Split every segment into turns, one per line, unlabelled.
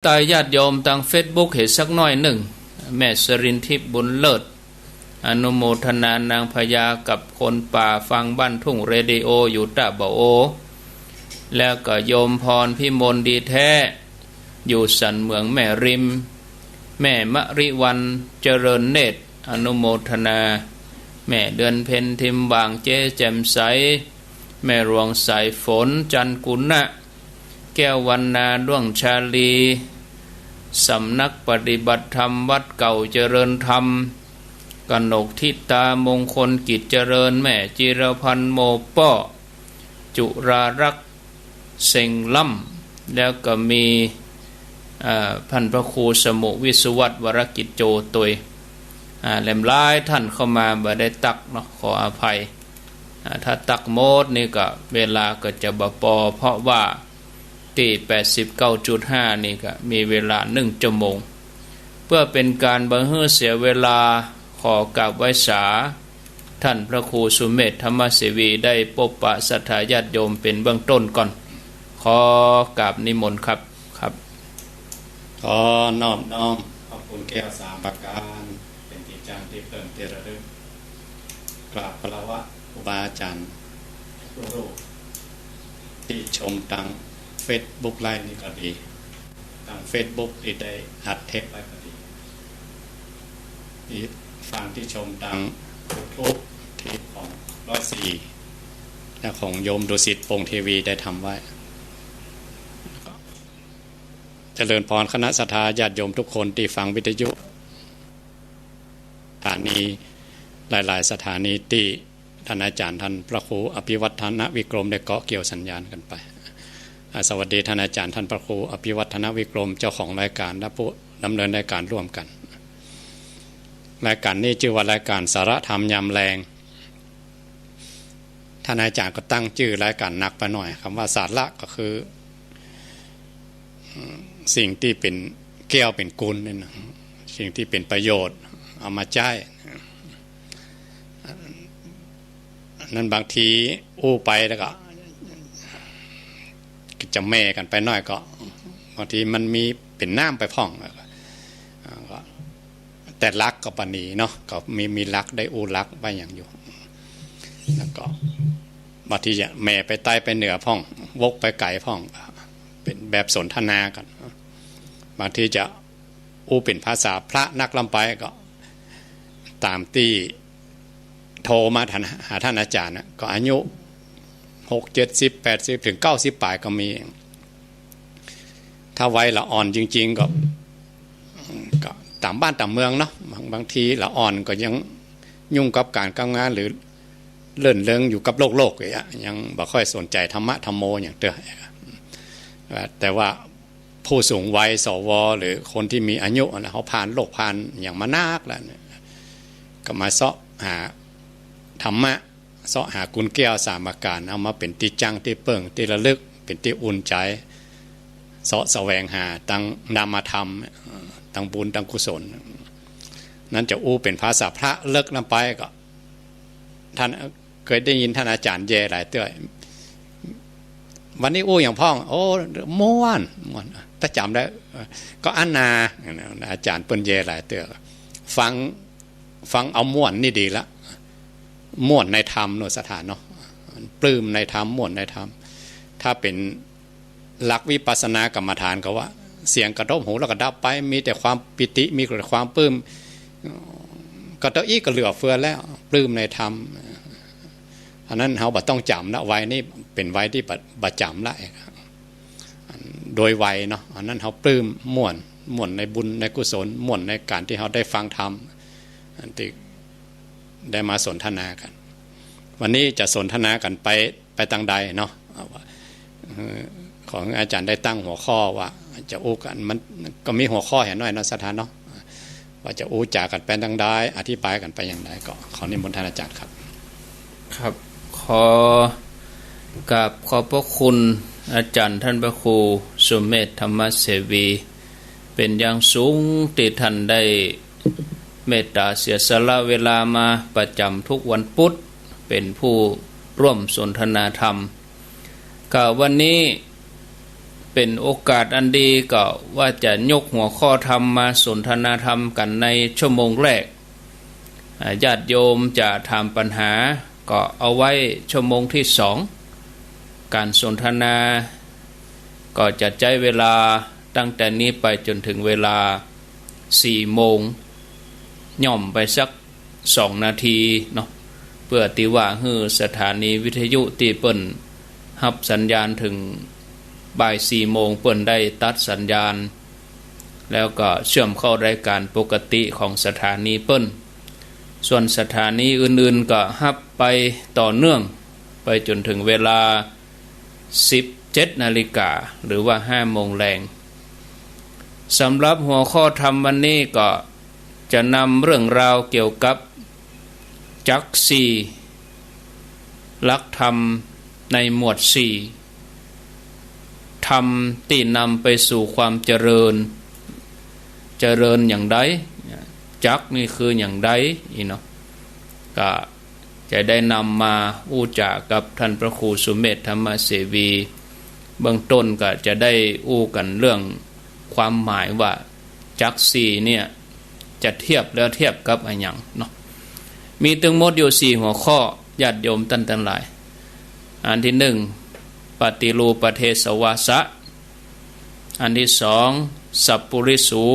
ตายญาติโยมทาง Facebook เห็นสักน้อยหนึ่งแม่สรินทิพย์บุญเลิศอนุโมทนานางพญากับคนป่าฟังบ้านทุ่งเรดิโออยู่ตะบ่อโอแล้วก็โยมพรพิมลดีแท้อยู่สันเมืองแม่ริมแม่มะริวันเจริญเนตรอนุโมทนาแม่เดือนเพ็ญทิมบางเจ๊แจ่มใสแม่รวงสายฝนจันกุณะแก้ววรรณาด้วงชาลีสำนักปฏิบัติธรรมวัดเก่าเจริญธรรมกนกทิตามงคลกิจเจริญแม่จิรพันธ์โมป้อจุรารักษ์เซ็งล่ำแล้วก็มีพันพระครูสมุวิสุวัตวรกิจโจตุยแหลมร้ายท่านเข้ามาบ่ได้ตักเนาะขออภัยถ้าตักโมดนี่ก็เวลาก็จะบ่พอเพราะว่าที่ 89.5 นี่ก็มีเวลา1 ชั่วโมงเพื่อเป็นการบ่ให้เสียเวลาขอกราบไหว้สาท่านพระครูสุเมธธรรมเสวีได้พบปะศรัทธาญาติโยมเป็นเบื้องต้นก่อนขอกราบนิมนต์ครับ
ขอนอบน้อมขอบคุณแก้ว3ประการเป็นที่จ้างที่เพิ่มที่ระลึกกราบพระวะครูบาอาจารย์ทุกรูปที่ชมทาง Facebook ไลฟ์นี่ก็ดีทาง Facebook ที่ได้อัดเทปไว้ก็ดีที่ฟังที่ชมทาง YouTube ที่ของ104และของโยมดุสิตปงเทวีได้ทำไว้เจริญพรคณะศรัทธาญาติโยมทุกคนที่ฟังวิทยุสถานีหลายๆสถานีที่ท่านอาจารย์ท่านพระครูอภิวัฒนวิกรมได้เกาะเกี่ยวสัญญาณกันไปสวัสดีท่านอาจารย์ท่านพระครูอภิวัฒนวิกรมเจ้าของรายการและผู้ดำเนินรายการร่วมกันรายการนี้ชื่อว่ารายการสาระธรรมยามแรงท่านอาจารย์ก็ตั้งชื่อรายการหนักไปหน่อยคำว่าสาระก็คือสิ่งที่เป็นแก้วเป็นกุลนี่นะสิ่งที่เป็นประโยชน์เอามาใช้นั้นบางทีอู้ไปแล้วก็จะแม่กันไปหน่อยก็บางทีมันมีเป็นน้ำไปพ่องแต่รักก็ปณีเนาะก็มีรักได้อู้รักไปอย่างอยู่แล้วก็บางทีจะแม่ไปใต้ไปเหนือพ่องวกไปไก่พ่องเป็นแบบสนทนากันบางทีจะอู้เป็นภาษาพระนักลำไปก็ตามที่โทรมาหาท่านอาจารย์นะก็อายุ60 70 80ถึง90ปลายก็มีถ้าวัยละอ่อนจริงๆก็ตามบ้านตามเมืองเนาะบางทีละอ่อนก็ยังยุ่งกับการกับงานหรือเลื่อนเลิงอยู่กับโลกอย่างเงี้ยยังบ่ค่อยสนใจธรรมะธรรมโมอย่างเด้อแต่ว่าผู้สูงวัยสวหรือคนที่มีอายุนะเขาผ่านโลกผ่านอย่างมานากแล้วเนี่ยก็มาเสาะหาธรรมะเสาะหากุญแก้ว3ประการเอามาเป็นที่จังที่เปิ่งที่ระลึกเป็นที่อุ่นใจเสาะแสวงหาตั้งนามธรรมตั้งบุญตั้งกุศลนั้นจะอู้เป็นภาษาพระเลิกนำไปก็ท่านเคยได้ยินท่านอาจารย์เย่หลายเตื้อวันนี้อู้อย่างพ่องโอ้ม่วนถ้าจำได้ก็อันนาอาจารย์เปิ้นเย่หลายเตื้อฟังเอาม่วนนี่ดีละม่วนในธรรมโนสถานเนาะปลื้มในธรรมม่วนในธรรมถ้าเป็นหลักวิปัสสนากรรมฐานก็ว่าเสียงกระทบหูแล้วก็ดับไปมีแต่ความปิติมีแต่ความปลื้มก็ตัวอี้ก็เหลือเฟือแล้วปลื้มในธรรมอันนั้นเราบ่ต้องจำละวัยนี่เป็นวัยที่บ่จำละโดยวัยเนาะอันนั้นเราปลื้มม่วนในบุญในกุศลม่วนในการที่เราได้ฟังธรรมที่ได้มาสนทนากันวันนี้จะสนทนากันไปทางใดเนาะของอาจารย์ได้ตั้งหัวข้อว่าจะอู้กันมันก็มีหัวข้อเห็นหน่อยนะสถานเนาะว่าจะอู้จากกันไปทางใดอธิบายกันไปอย่างไรก็ขอนิมนต์ท่านอาจารย์ครับ
ครับขอบพระคุณอาจารย์ท่านพระครูสุเมธธรรมเสวีเป็นอย่างสูงที่ท่านได้เมตตาเสียสละเวลามาประจำทุกวันพุธเป็นผู้ร่วมสนทนาธรรมก็วันนี้เ เป็นโอกาสอันดีก็ว่าจะยกหัวข้อธรรมมาสนทนาธรรมกันในชั่วโมงแรกญาติโยมจะถามปัญหาก็เอาไว้ชั่วโมงที่สองการสนทนาก็จะใช้เวลาตั้งแต่นี้ไปจนถึงเวลา4 โมงย่อมไปสัก2 นาทีเนาะเพื่อที่ว่าให้สถานีวิทยุที่เปิ้นรับสัญญาณถึงบ่าย4 โมงเปิ้นได้ตัดสัญญาณแล้วก็เชื่อมเข้ารายการปกติของสถานีเปิ้นส่วนสถานีอื่นๆก็รับไปต่อเนื่องไปจนถึงเวลา17 นาฬิกาหรือว่า5 โมงแรงสำหรับหัวข้อธรรมวันนี้ก็จะนำเรื่องราวเกี่ยวกับจักรสี่หลักธรรมในหมวด4ธรรมที่นำไปสู่ความเจริญอย่างใดจักรนี่คืออย่างใดเนาะก็จะได้นำมาอู้จากับท่านพระครูสุเมธธรรมเสวีเบื้องต้นก็จะได้อู้กันเรื่องความหมายว่าจักรสี่เนี่ยจะเทียบแล้วเทียบกับอะไรอย่างเนาะมีทั้งหมดอยู่4 หัวข้อญาติโยมท่านทั้งหลายอันที่1ปฏิรูปเทศวาสะอันที่2สัพปุริสู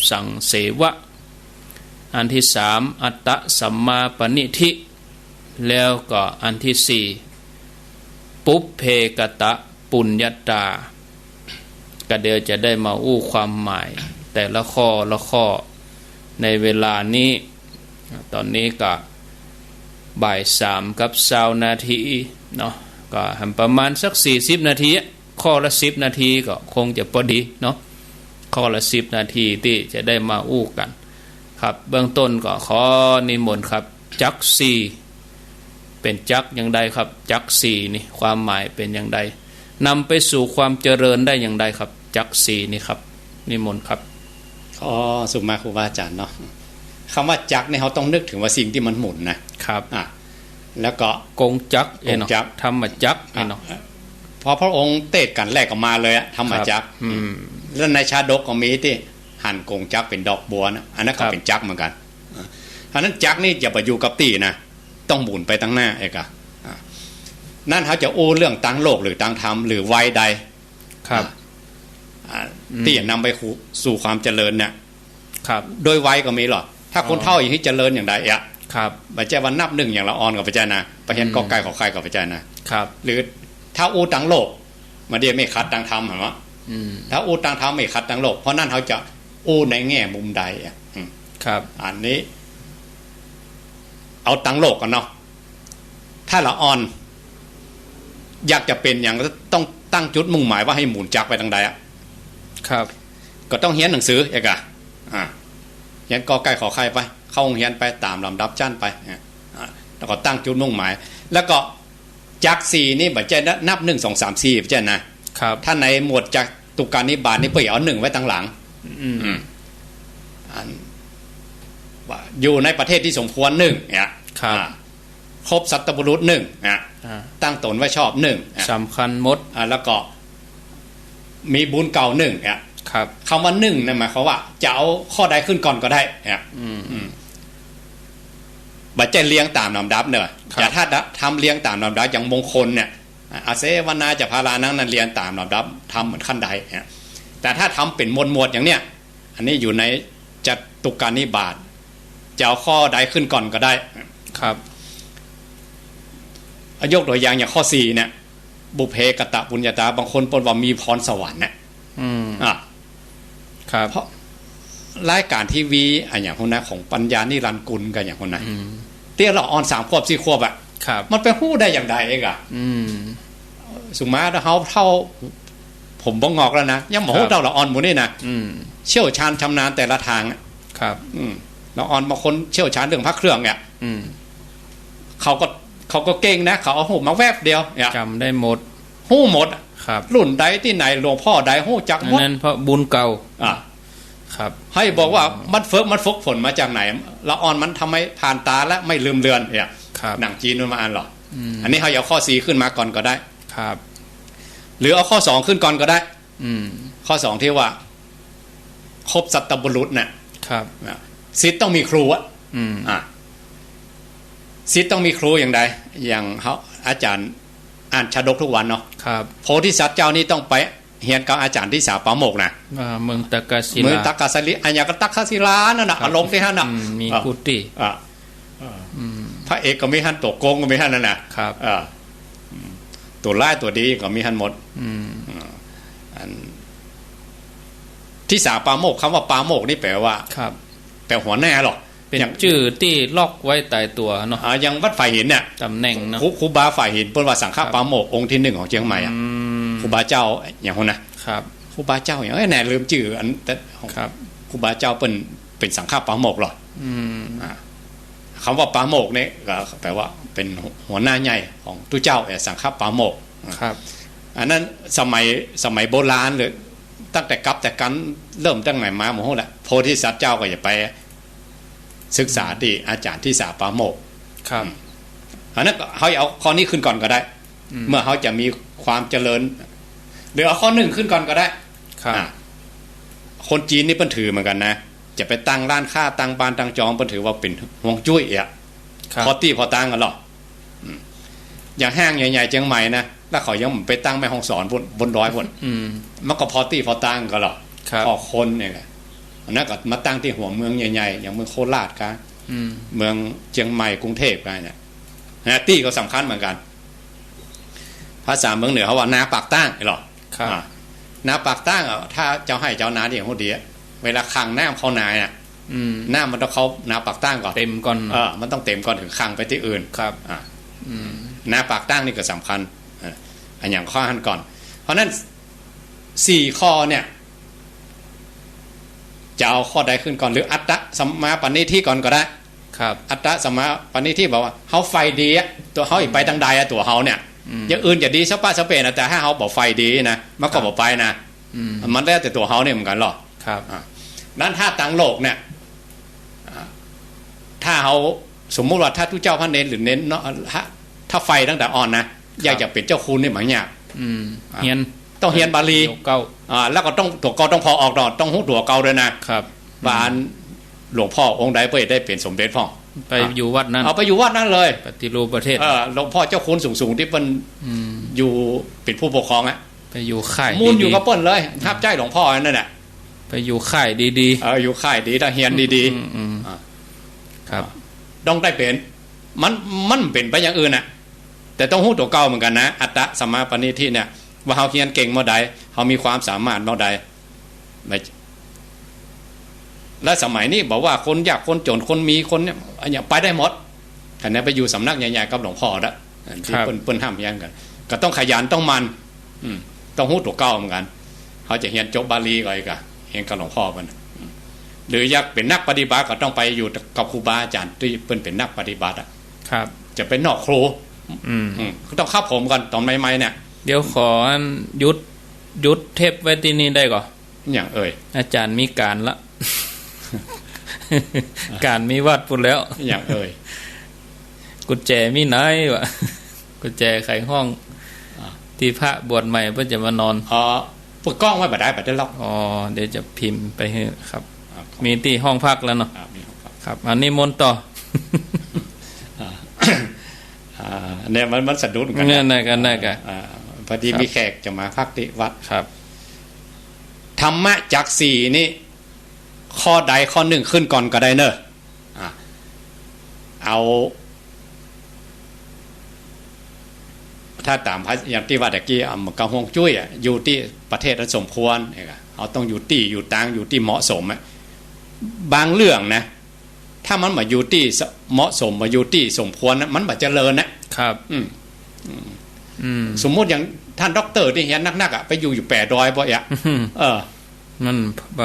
สังเสวะอันที่3อัตตสัมมาปณิธิแล้วก็อันที่4ปุพเพกตะปุญญาตาก็เดี๋ยวจะได้มาอู้ความหมายแต่ละข้อในเวลานี้ตอนนี้ก็บ่าย3 กับ20 นาทีเนาะก็ประมาณสัก40 นาทีข้อละ10 นาทีก็คงจะพอดีเนาะข้อละ10 นาทีที่จะได้มาอู้กันครับเบื้องต้นก็ขอนิมนต์ครับจักรสี่เป็นจักรอย่างใดครับจักรสี่นี่ความหมายเป็นอย่างใดนำไปสู่ความเจริญได้อย่างใดครับจักรสี่นี่ครับนิมนต์ครับ
สุมาครูบาอาจารย์เนาะคำว่าจักรเนี่ยเขาต้องนึกถึงว่าสิ่งที่มันหมุนนะครับแล้วก็
กงจักรเนาะธรรมจักรเนาะ
พอพระองค์เทศกันแรกออกมาเลยธรรมจักรแล้วในชาดกก็มีที่หั่นกงจักรเป็นดอกบัวนะอันนั้นก็เป็นจักรเหมือนกันอันนั้นจักรนี่อย่าไปอยู่กับตีนะต้องหมุนไปตั้งหน้าเอกนั่นเขาจะอู้เรื่องตั้งโลกหรือตั้งธรรมหรือวัยใด
ครับ
ที่จะนำไปสู่ความเจริญเนี่ยครับโดยวัยก็มีหรอถ้าคนเฒ่าอย่างที่เจริญอย่างใด
ครับ
ปัจจัยวันนับ 1อย่างละอ่อนกับปัจจัยนะประเห็นกอไก่ขอไข่กับปัจจัยนะครับหรือถ้าอู้ตั้งโลกมาเดียไม่คัดตั้งธรรมเหรอถ้าอู้ตั้งธรรมไม่คัดตั้งโลกเพราะนั่นเขาจะอู้ในแง่มุมใด
ครับ
อันนี้เอาตั้งโลกกันเนาะถ้าละอ่อนอยากจะเป็นอย่างต้องตั้งจุดมุ่งหมายว่าให้หมุนจักรไปทางใด
ครับ
ก็ต้องเรียนหนังสือเอกเรียนกอไก่ขอไข่ไปเข้าโรงเรียนไปตามลำดับชั้นไปแล้วก็ตั้งจุดมุ่งหมายแล้วก็จักรสี่นี่บัจจัยนับ1 2 3 4บัจจัยนะครับถ้าในหมวดจักรตุการนิบาตนี่เพื่อเอา1ไว้ตั้งหลังว่าอยู่ในประเทศที่สมควร1เนี่ยครบสัตบุรุษ1ตั้งตนไว้ชอบ1
สำคัญหมด
แล้วก็มีบุญเก่า1เนี่ยคำว่า1นั่นหมายความว่าจะเอาข้อใดขึ้นก่อนก็ได้บัจจัยเลี้ยงตามลำดับเนอะแต่ถ้าทำเลี้ยงตามลำดับอย่างมงคลเนี่ยอาเสวนาจะพารานั้นเรียนตามลำดับทำเหมือนขั้นใดแต่ถ้าทำเป็นหมวดอย่างเนี้ยอันนี้อยู่ในจตุการนิบาตจะเอาข้อใดขึ้นก่อนก็ได้
ครับ
ยกตัวอย่างข้อ4เนี่ยบุพเพกตปุญญาตาบางคนปนว่ามีพรสวรรค์
ครับ
เพราะรายการทีวีอย่างพวกนั้นของปัญญานิรันดร์กุลกันอย่างพวกนั้นเตี้ยเราออน3 ขวบ 4 ขวบมันไปพูดได้อย่างใดเองสุมาถ้าเขาเท่าผมบ้องงอกแล้วนะยังหมอเราออนหมูนี่นะเชี่ยวชาญชำนาญแต่ละทาง
ครับ
เราออนบางคนเชี่ยวชาญเรื่องพระเครื่องเนี่ยเขาก็เก่งนะเขาเอาหูมาแวบเดียว
จำได้หมด
หู้หมดรุ่นใดที่ไหนหลวงพ่อใดหู้จักหมด
นั่นเพราะบุญเก่าครับ
ให้บอกว่ามันฝึกฝนมาจากไหนละอ่อนมันทำให้ผ่านตาและไม่ลืมเลือนเนี่ยหนังจีนมันมาอ่านหรออันนี้เขาเอาข้อ4ขึ้นมาก่อนก็ได้
ครับ
หรือเอาข้อ2ขึ้นก่อนก็ได้ ข้อสองที่ว่าครบสัตบุรุษน่ะครับศิษย์ต้องมีครูศิษย์ต้องมีครูอย่างใดอย่างเขาอาจารย์อ่านชาดกทุกวันเนาะครับโพธิสัตว์เจ้านี่ต้องไปเรียนกับอาจารย์ที่สาปาโมกนะ
เมืองตะกาศิลา
เมืองตะกาศิลาอันยาก็ตักกาศิลานั่นน่ะลงที่นั่นน่ะ
มีกุฏิ
พระเอกก็มีท่านตัวโกงก็มีท่านนั่นน่ะครับตัวร้ายตัวดีก็มีท่านหมดที่สาปาโมกคำว่าปาโมกนี่แปลว่าครับแปลหัวแน่หรอก
เป็นชื่อที่ล็อกไว้ตายตัวเนาะ
อย่างวัดฝ่ายหินเนี่ย
ตำแหน่งเนาะ
ครูบาฝ่ายหินเป็นว่าสังฆปาโมกองค์ที่1ของเชียงใหม่อ่ะครูบาเจ้าอย่างคนนะครับครูบาเจ้าอย่างแน่ลืมชื่ออันแต่ครับครูบาเจ้าเป็นสังฆปาโมกหรอคำว่าปาโมกเนี่ยก็แปลว่าเป็นหัวหน้าใหญ่ของตู้เจ้าสังฆปาโมกครับอันนั้นสมัยโบราณเลยตั้งแต่กับแต่กันเริ่มตั้งไหนมาหมดแหละโพธิสัตว์เจ้าก็อย่าไปศึกษาที่อาจารย์ที่สาปาโมกครับอันนั้นเขาเอาข้อนี้ขึ้นก่อนก็ได้เมื่อเขาจะมีความเจริญหรือเอาข้อ1ขึ้นก่อนก็ได้ครับคนจีนนี่เปิ้นถือเหมือนกันนะจะไปตั้งร้านค้าตั้งบ้านตั้งจองเปิ้นถือว่าเป็นฮวงจุ้ยอ่ะพอตี้พอตั้งกันหรออย่างห้างใหญ่ๆเชียงใหม่นะแล้วเขายังไปตั้งแม่ห้องสอนบนดอยพุ่นมันก็พอตี้พอตั้งกันหรอพอคนเนี่ยอันนั้นก็มาตั้งที่หัวเมืองใหญ่ๆอย่างเมืองโคราชกันเมืองเชียงใหม่กรุงเทพกันเนี่ยนะตี้ก็สำคัญเหมือนกันภาษาเมืองเหนือเขาว่านาปากตั้งหรอนาปากตั้งถ้าเจ้าให้เจ้านาที่เขาดีเวลาขังน้ำเขานายน่ะน้ำมันต้องเขานาปากตั้งก่อน
เต็มก่อน
มันต้องเต็มก่อนถึงขังไปที่อื่นครับนาปากตั้งนี่ก็สำคัญอันอย่างข้อหันก่อนเพราะนั้น4ข้อเนี่ยจะเอาข้อใดขึ้นก่อนหรืออัตตะสัมมาปณิธิก่อนก็ได้ครับอัตตะสัมมาปณิธิบอกว่าเขาไฟดีตัวเขาอีกไปทางใดตัวเขาเนี่ยอย่างอื่นจะดีสปะสเปนแต่ถ้าเขาบอกไฟดีนะมันก็บอกไปนะมันแล้วแต่ตัวเขาเนี่ยเหมือนกันหรอครับนั้นถ้าตังโลกเนี่ยถ้าเขาสมมุติว่าถ้าทุกเจ้าพระเนรหรือเน้นเนาะถ้าไฟตั้งแต่อ่อนนะอยากจะเป็นเจ้าคุณนี่หมายเนี่ย
เฮียน
ต้องเฮียนบาลีเก่าแล้วก็ต้องตัวเก่าต้องพอออกดอกต้องหูตัวเก่าด้วยนะครับบานหลวงพ่อองค์ใดเปิดได้เปลี่ยนสมเด็จพ่อ
ไปอยู่วัดนั้น
เอาไปอยู่วัดนั้นเลย
ปฏิรูปประเทศ
หลวงพ่อเจ้าคุณสูงๆที่เป็นอยู่เป็นผู้ปกครองอะ
ไปอยู่ค่าย
มูลอยู่กับเปิ้ลเลยทับใจหลวงพ่อนั่นแหละ
ไปอยู่ค่ายดี
ๆอยู่ค่ายดีถ้าเฮียนดีๆครับต้องได้เป็นมันเป็นไปอย่างอื่นน่ะแต่ต้องหูตัวเก่าเหมือนกันนะอัตตะสัมมาปณิธิเนี่ยว่าเขาเฮียนเก่งเมื่อใดเขามีความสามารถเมื่อใดและสมัยนี้บอกว่าคนยากคนจนคนมีคนเนี่ยอย่างไปได้หมดแต่เนี่ยไปอยู่สำนักใหญ่ๆกับหลวงพ่อละที่เปิ้นห้ามยันกันก็ต้องขยันต้องมันต้องหูตัวเก่าเหมือนกันเขาจะเฮียนจบบาลีก่อนอีกอะเฮียนกับหลวงพ่อมันหรืออยากเป็นนักปฏิบัติก็ต้องไปอยู่กับครูบาอาจารย์ที่เป็นนักปฏิบัติอ่ะครับจะเป็นนอกครูต้องเข้าผมกันตอนใหม่ๆเนี่ย
เดี๋ยวขอยุดเทปไว้ที่นี่ได้ก่อน
อย่าง
อาจารย์มีการละ การมีวัดพูดแล้ว
อย่าง
กุญแจมีไหนวะกุญแจไขห้องที่พระบวชใหม่เพื่อจะมานอน
เปิดกล้องไว้บัดได้ล็อก
เดี๋ยวจะพิมพ์ไปให้ครับมีที่ห้องพักแล้วเนาะครับอันนี้มนต่อ
เนี่ยมันสะดุด
กันเนี่ยกัน
พอดีมีแขกจะมาพักที่วัดครับธรรมะจักสี่นี่ข้อใดข้อ1ขึ้นก่อนก็ได้เนอะเอาถ้าตามอย่างที่ว่าตะกี้มันกระหงจุ้ยอยู่ที่ประเทศนั้นสมควรเขาต้องอยู่ที่อยู่ต่างอยู่ที่เหมาะสมบางเรื่องนะถ้ามันมาอยู่ที่เหมาะสมมาอยู่ที่สมควรนะมันแบบเจริญนะครับสมมติอย่างท่านด็อกเตอร์ที่เห็นนักๆไปอยู่800บ่อย
มั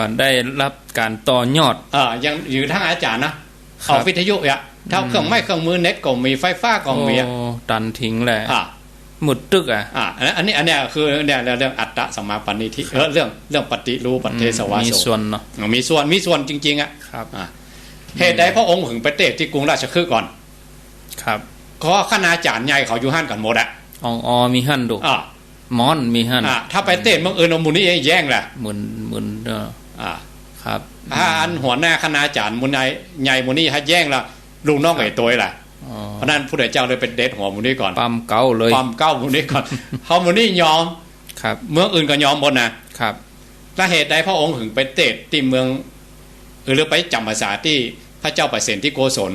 นได้รับการต่อยอด
ยังอยู่ทั้งอาจารย์นะเอาวิทยุเท่าเครื่องไม้เครื่องมือเน็ตก็มีไฟฟ้าก็มี
ตันทิ้งแหละหมุดตึก
อันนี้คือเนี่ยเรื่องอัตตะสัมมาปณิธิเรื่องปฏิรูปฏิสวาโส
มีส่วนเนาะ
มีส่วนจริงๆครับเหตุใดพระองค์ถึงไปเตะที่กรุงราชคฤห์ก่อน
ครับ
เพราะคณาจารย์ใหญ่เขาอยู่หั่นกันหมด
มีหั่นดู มอนมีหั่น
ถ้าไปเต้นเมืองอื่นเอาหมูนี่แย่งแหละ
หมื่นครับ
ถ้าอันหัวหน้าคณาจารย์หมูนายใหญ่หมูนี่ให้แย่งละลูกน้องไอ้ตัวแหละเพราะนั้นผู้ใดเจ้าเลยเป็นเด็ดหัวหมูนี่ก่อน
ปั๊มเก้าเลย
ปั๊มเก้าหมูนี่ก่อนเขาหมูนี่ยอม
ครับ
เมืองอื่นก็ยอมหมดนะครับและเหตุใดพระองค์ถึงไปเตะที่เมืองหรือไปจำภาษาที่พระเจ้าประเสนที่โกศล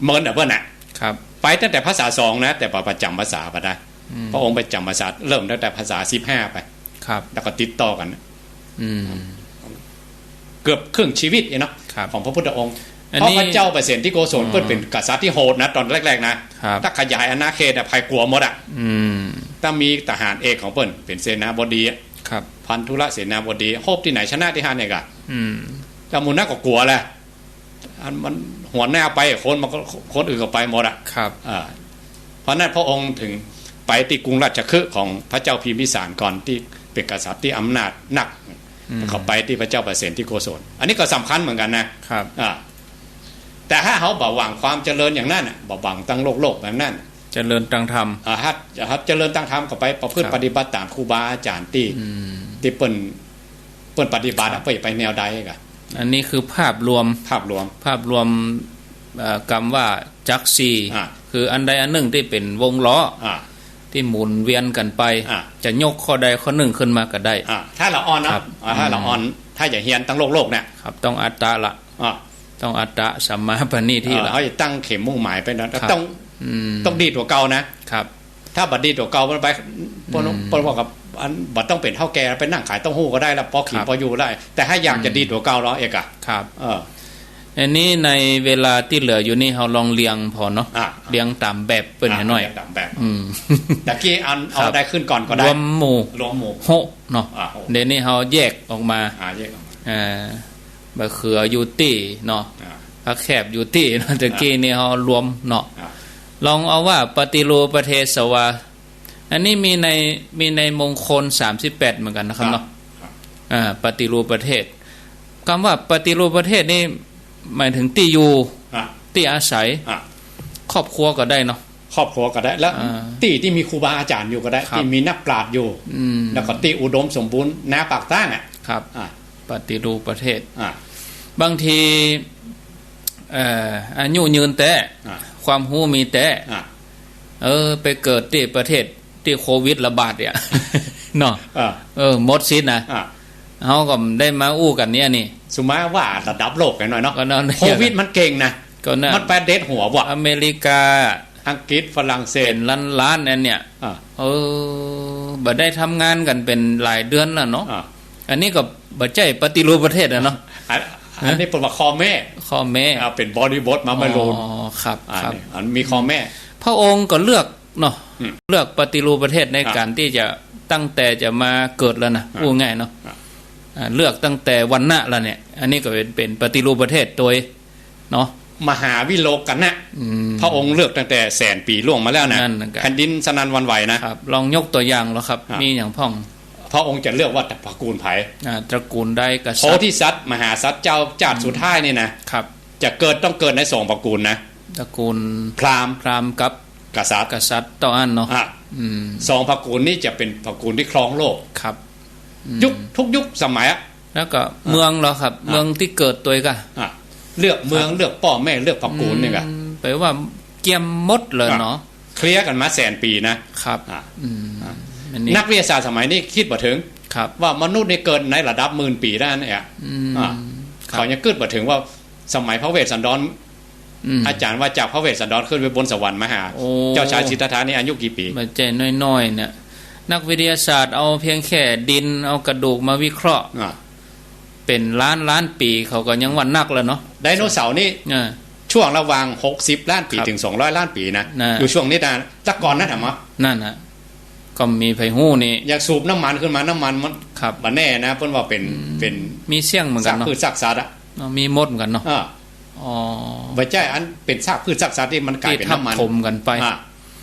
เมินเบิ้ลน่ะ
ครับ
ไปตั้งแต่ภาษา2นะแต่ประจำภาษาไปได้พระองค์ไปจำภาษาเริ่มตั้งแต่ภาษา15ไป
ครับ
แล้วก็ติดต่อกันเกือบครึ่งชีวิตเนาะของพระพุทธองค์เพราะพระเจ้าประเสนที่โกศลเปิ้ลเป็นกษัตริย์ที่โหดนะตอนแรกๆนะถ้าขยายอาณาเขตภัยกลัวหมดถ้ามีทหารเอกของเปิ้ลเป็นเสนาบดีพันธุระเสนาบดีโฮบที่ไหนชนะที่ห้าเนี่ยกันแต่มูลน่าก็กลัวแหละมันหัวหน้าไปคนอื่นก็ไปหมดเพราะนั้นพระองค์ถึงไปที่กรุงราชคฤห์ของพระเจ้าพิมพิสารก่อนที่เป็นกษัตริย์ที่อำนาจหนักเขาไปที่พระเจ้าประเสนที่โกศลอันนี้ก็สำคัญเหมือนกันนะครับแต่ถ้าเขาบ่หวังความเจริญอย่างนั้นบ่หวังตั้งโลกแบบนั้น
เจริญตั้งธรรม
ครับเจริญตั้งธรรมก็ไปประพฤติปฏิบัติตามครูบาอาจารย์ที่เปิ้นปฏิบัติไปแนวใดกัน
อันนี้คือภาพรวมกรรมว่าจักซีคืออันใดอันหนึ่งที่เป็นวงล้อที่หมุนเวียนกันไปจะยกข้อใดข้อหนึ่งขึ้นมาก็ได้
ถ้าเราอ่อนนะถ้าเราอ่อนถ้าอย่าเฮียนตั้งโลกเนี่ย
ครับต้องอัตตะละต้องอัตตะสัมมาปณิที่ละ
เขาจะตั้งเข็มมุ่งหมายไปนะต้องดีตัวเก่านะครับถ้าบัดดีตัวเก่ามันไปปนว่ากับอันบัดต้องเป็นเท่าแก่ไปนั่งขายเต้าหู้ก็ได้แล้วพอขี่พออยู่ได้แต่ถ้าอยากจะดีตัวเก่าแล้วเอกอะ
ครับอันนี้ในเวลาที่เหลืออยู่นี่เราลองเรียงพอเนาะเรียงตามแบบเป็นหน่อย
ตามแบบตะกี้เอาได้ขึ้นก่อนก็ได้
รวมหมู่โหเนาะเดี๋ยวนี้เราแยกออกมาบะเขืออยู่ตี้เนาะพระแคบอยู่ตี้เนาะตะกี้นี่เรารวมเนาะลองเอาว่าปฏิโลประเทศวาอันนี้มีในมงคล38เหมือนกันนะครับเนาะปฏิรูปประเทศคำว่าปฏิรูปประเทศนี่หมายถึงที่อยู่ที่อาศัยครอบครัวก็ได้เนาะ
ครอบครัวก็ได้แล้วที่มีครูบาอาจารย์อยู่ก็ได้ที่มีนักปราชญ์อยู่แล้วก็ที่อุดมสมบูรณ์นาปากตั้ง
ครับปฏิรูปประเทศบางทีอายุยืนแต่ความรู้มีแต่ไปเกิดที่ประเทศที่โควิดระบาดเนี่ยเนาะหมดสิ้นนะเขาก็ได้มาอู้กันเนี่ยนี่
สมมติว่าระดับโลกกันหน่อยเนาะโควิดมันเก่งนะมันแปดเด็ดหัวว่ะ
อเมริกา
อังกฤษฝรั่งเศส
เป็นล้านนั่นเนี่ยบ่ได้ทำงานกันเป็นหลายเดือนแล้วเนาะอันนี้ก็บ่ใจปฏิรูปประเทศนะเนาะ
อันนี้เป็นว่าคอแม่เป็นบริบทมาไม่รู้
ครับ
อันมีคอแม่
พระองค์ก็เลือกเนาะเลือกปฏิรูปประเทศในการที่จะตั้งแต่จะมาเกิดแล้วนะพูดง่ายเนาะเลือกตั้งแต่วันณะแล้วเนี่ยอันนี้ก็เป็นปฏิรูปประเทศโดยเนาะ
มหาวิโลกันนะพระองค์เลือกตั้งแต่แสนปีล่วงมาแล้วนะแผ่นดินสนันวันไหวนะครับ
ลองยกตัวอย่างแล้วครับมีอย่างพ่อง
พระองค์จะเลือกว่าตระกูลไผ่
ตระกูลใดกษัตริย์
โพธิสัตว์มหาสัตว์เจ้าจาตุสุดท้ายนี่นะครับจะต้องเกิดใน2ตระกูลนะ
ตระกูล
พราหมณ์
กับ
กษัตริย์
ต่ออันเนาะ
2ตระกูลนี้จะเป็นตระกูลที่ครองโลก
ครับ
ทุกยุคสมัย
แล้วก็เมืองเหรอครับเมืองที่เกิดตัวก็
เลือกเมืองเลือกพ่อแม่เลือกตระกูลนี่ก็
แปลว่าเกี่ยมมดเลยเนาะ
เคลียร์กันมาแสนปีนะครับนักวิทยาศาสตร์สมัยนี้คิดบ่ถึงว่ามนุษย์นี่เกิดในระดับ10,000 ปีได้เนี่ยเขายังคิดบ่ถึงว่าสมัยพระเวสสันดรอาจารย์ว่าจากพระเวสสันดรขึ้นไปบนสวรรค์มาหาเจ้าชายสิทธัตถะนี่อายุกี่ปี
มันใจน้อยๆเนี่ยนักวิทยาศาสตร์เอาเพียงแค่ดินเอากระดูกมาวิเคราะห์เป็นล้านปีเขาก็ยังวันนักแล้วเนาะ
ไดโนเสาร์นี่ช่วงระหว่าง60 ล้านปีถึง200 ล้านปีนะอยู่ช่วงนี้นะแต่ก่อนนั้นมั้ย
นั่นนะก็มีไผฮู้นี่
อยากสูบน้ำมันขึ้นมาน้ำมันมันบ่แน่นะเพิ่นว่าเป็น
มีเสี่ยงเหมือนกันเนาะ
พืชซากสัตว์อ่ะ
มีมดเหมือนกันเนาะ
บ่ใช่อันเป็นซากพืชซากสัตว์ที่มันกลายเป็นน้ำมัน
ถมกันไป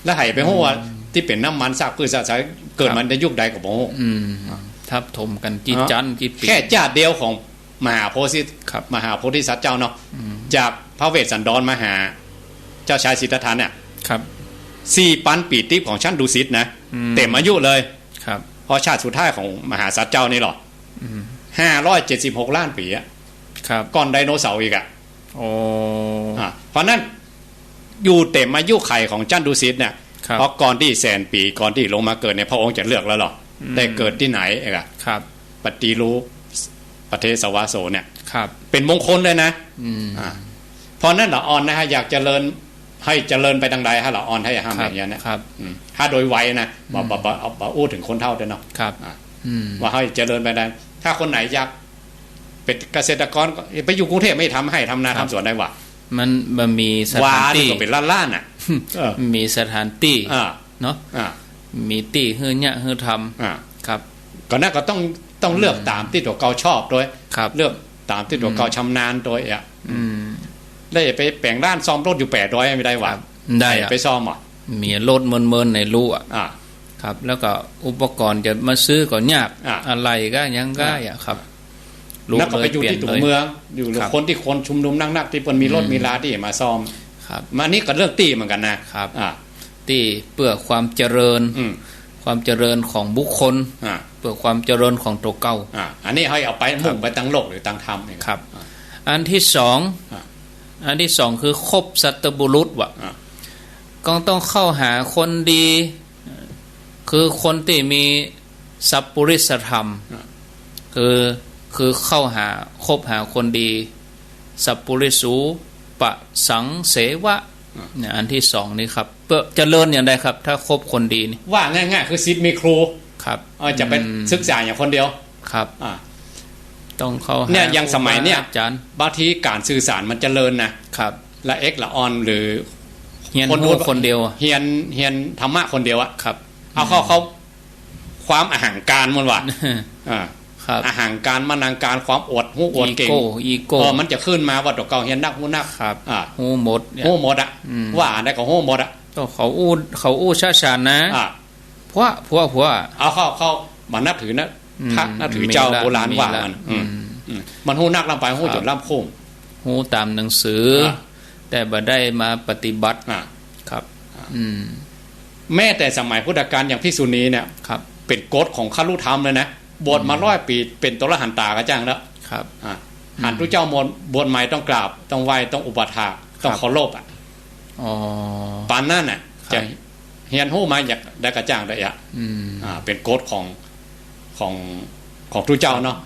แล้วให้ไปฮู้ว่าที่เป็นน้ำมันซากพืชซากสัตว์เกิดมันในยุคใดก็บ่ฮู้
ทับถมกันกี่จันกี่ปี
แค่ชาติเดียวของมหาโพธิสัตว์เจ้าเนาะจากพระเวสสันดรมาหาเจ้าชายสิทธัตถะเนี่ย
ครับ
4,000 ปีทิพย์ของชั้นดุสิตนะเต็มอายุเลย
ครับ
เพราะชาติสุดท้ายของมหาสัตว์เจ้านี่หรอ576 ล้านปีอะ
ครับ
ก่อนไดโนเสาร์อีกอะ
โอ้
เพราะนั้นอยู่เต็มอายุไขของจันดุสิตเนี่ย
ครับ
เพราะก่อนที่แสนปีก่อนที่ลงมาเกิดเนี่ยพระองค์จะเลือกแล้วหรอได้เกิดที่ไหนเองอะ
ครับ
ปฏิรูปประเทศสวาโสเนี่ย
ครับ
เป็นมงคลเลยนะ
อืม
เพราะนั่นละออนนะฮะอยากเจริญให้เจริญไปทางใดฮะละออนให้ห้ามอย่างนี้นะครับ ถ้าโดยไวนะบ่อู้ถึงคนเท่าด้วยเนาะ
ครับ
ว่าให้เจริญไปได้ถ้าคนไหนอยากเป็นเกษตรกรไปอยู่กรุงเทพไม่ทำให้ทำนาทำสวนได้วะ
มันมีสถานที่
ก็เป็นล้านๆน่ะ
มีสถานที่ เนาะ
อ่า
มีที่เฮือเนี่ยเฮือทำครับ
ก็น่าก็ต้องเลือกตามที่ตัวเก่าชอบโดย
ครับ
เลือกตามที่ตัวเก่าชำนาญโดยได้ไปแปลงด้านซ่อมรถอยู่800ไม่ได้วะ
ได้
ไปซ่อมอ่ะ
มีรถเมินในรูอ่ะครับ แล้วก็อุปกรณ์จะมาซื้อก็ยากอะไรก็ยังก็อ่ะครับ
แล้วก็ไปอยู่ที่ตัวเมืองอยู่คนที่คนชุมนุมนั่งๆที่มันมีรถมีลาที่มาซ่อม
ครับ
มานี่ก็เลือกตีเหมือนกันนะครับ
ที่เพื่อความเจริญความเจริญของบุคคลเพื่อความเจริญของตัวเก่า
อันนี้ให้เอาไปมุ่งไปตั้งโลกหรือตั้งธรรม
ครับ อันที่สองคือคบสัตบุรุษวะก็ต้องเข้าหาคนดี คือคนที่มีสัพปุริสธรรมคือเข้าหาคบหาคนดีสัพปุริสูปะสังเสวะเนี่ยอันที่สองนี่ครับเพื่อเจริญอย่างไรครับ ถ้าคบคนดีนี่
ว่าง่ายๆคือศิษย์มีครู
ครับ
จะเป็นศึกษาอย่างคนเดียว
ครับต้องเข้าหา
เนี่ยยังสมัยเนี่ย
อาจารย์
บางทีการสื่อสารมันเจริญนะครับละเอ็กละออนหรือ
เฮียนพูดคนเดียว
เฮียนธรรมะคนเดียวอะ
ครับ
เอาเขาความอาหารการมันว่ะอาหารการมานางการความอดหูอดเก่ง
อีโก้
มันจะขึ้นมาว่าตัวเก่าเฮียนนักหูนัก
ครับหูหมด
อ่ะว่าได้ก็หูหมดอ่ะ
ก็เขาอู้ชาชานะเพราะ
เอาเข้ามานับถือนะพระนับถือเจ้าโบราณว่ามันหูนักลำไปหูจนลำโค้ง
หูตามหนังสือแต่บ่ได้มาปฏิบัติครับ
แม้แต่สมัยพุทธกาลอย่างภิกษุณีเนี่ยเป็นกฎของคฤธรรมเลยนะบวชมา100 ปีเป็นตระหันตากระจ้างแล้ว
ครับ
หันทุเจ้ามนบวชใหม่ต้องกราบต้องไหว้ต้องอุปถากต้องเคารพปานนั่นน่ะจะเฮียนหู้มาอยากได้กระจ้างได้เป็นกฎของทุเจ้าเนาะ